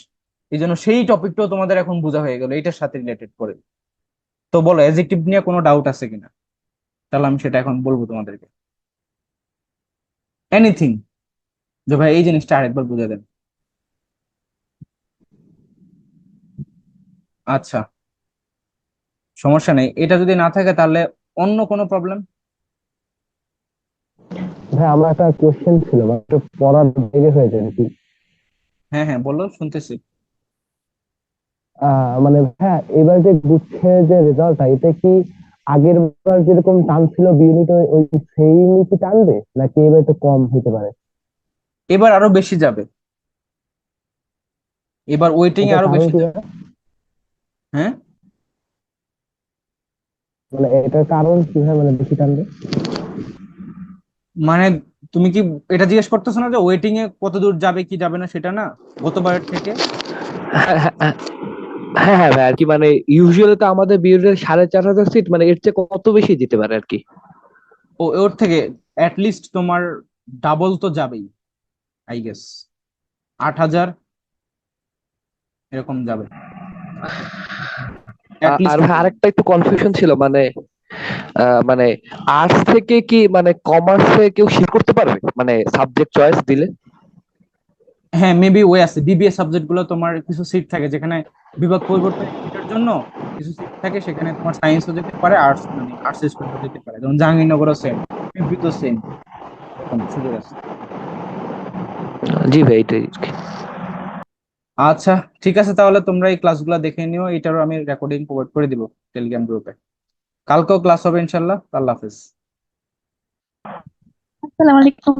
এই জন্য সেই টপিকটাও তোমাদের এখন বোঝা হয়ে গেল এটার সাথে রিলেটেড করে। তো বলো অ্যাডজেক্টিভ নিয়ে কোনো ডাউট আছে কিনা, তাহলে আমি সেটা এখন বলবো তোমাদেরকে। এনিথিং, যে ভাই এই জিনিসটা আরেকবার বুঝে দেন। আচ্ছা, সমস্যা নেই, এটা যদি না থাকে তাহলে অন্য কোনো প্রবলেম? ভাই আমার একটা কোশ্চেন ছিল, মানে একটু পড়ার বাইরে হয়ে যায় আর কি। হ্যাঁ হ্যাঁ, বলো, শুনতেছি। মানে হ্যাঁ, এবার যে গুচ্ছের যে রেজাল্টটা, এটা কি আগের বার যেরকম টান ছিল বি ইউনিট, ওই সেম কি টানবে, নাকি এবার একটু কম হতে পারে? এবার আরো বেশি যাবে, এবার ওয়েটিং এ এটার আরো কারণ বেশি কি যাবে। ভাই? হ্যাঁ, মানে এটার কারণ কি হয়, মানে বেশি টানবে? মানে তুমি কি এটা জিজ্ঞেস করতেছো না যে ওয়েটিং এ কত দূর যাবে কি যাবে না, সেটা না গতবারের থেকে? হ্যাঁ হ্যাঁ হ্যাঁ হ্যাঁ হ্যাঁ ভাই, আর কি মানে ইউজুয়ালি তো আমাদের বিএড 4,500 সিট, মানে এর চেয়ে কত বেশি যেতে পারে আর কি। ও ওর থেকে লিস্ট তোমার ডাবল তো যাবেই, আই গেস 8,000, এরকম যাবে আর অ্যাটলিস্ট। ভাই আরেকটা একটু কনফিউশন ছিল, মানে মানে আর্টস থেকে কি মানে কমার্সে কেউ শিফট করতে পারবে, মানে সাবজেক্ট চয়েস দিলে? হ্যাঁ, মেবি ওয়ে আছে। বিবিএ সাবজেক্ট গুলো তোমার কিছু সিট থাকে যেখানে বিভাগ পরিবর্তনের জন্য কিছু সিট থাকে, সেখানে তোমার সায়েন্সও যেতে পারে, আর্টস মানে আর্টস স্টুডেন্টও যেতে পারে, যেমন জাহাঙ্গীরনগরও সেম, এমপিতেও সেম, এরকম সুযোগ আছে। জি ভাই, এটাই। আচ্ছা, ঠিক আছে, তাহলে তোমরা এই ক্লাসগুলো দেখে নিও, এটারও আমি রেকর্ডিং প্রোভাইড করে দিব টেলিগ্রাম গ্রুপে। কালকেও ক্লাস হবে ইনশাল্লাহ। আল্লাহ হাফেজ। আসসালামু আলাইকুম।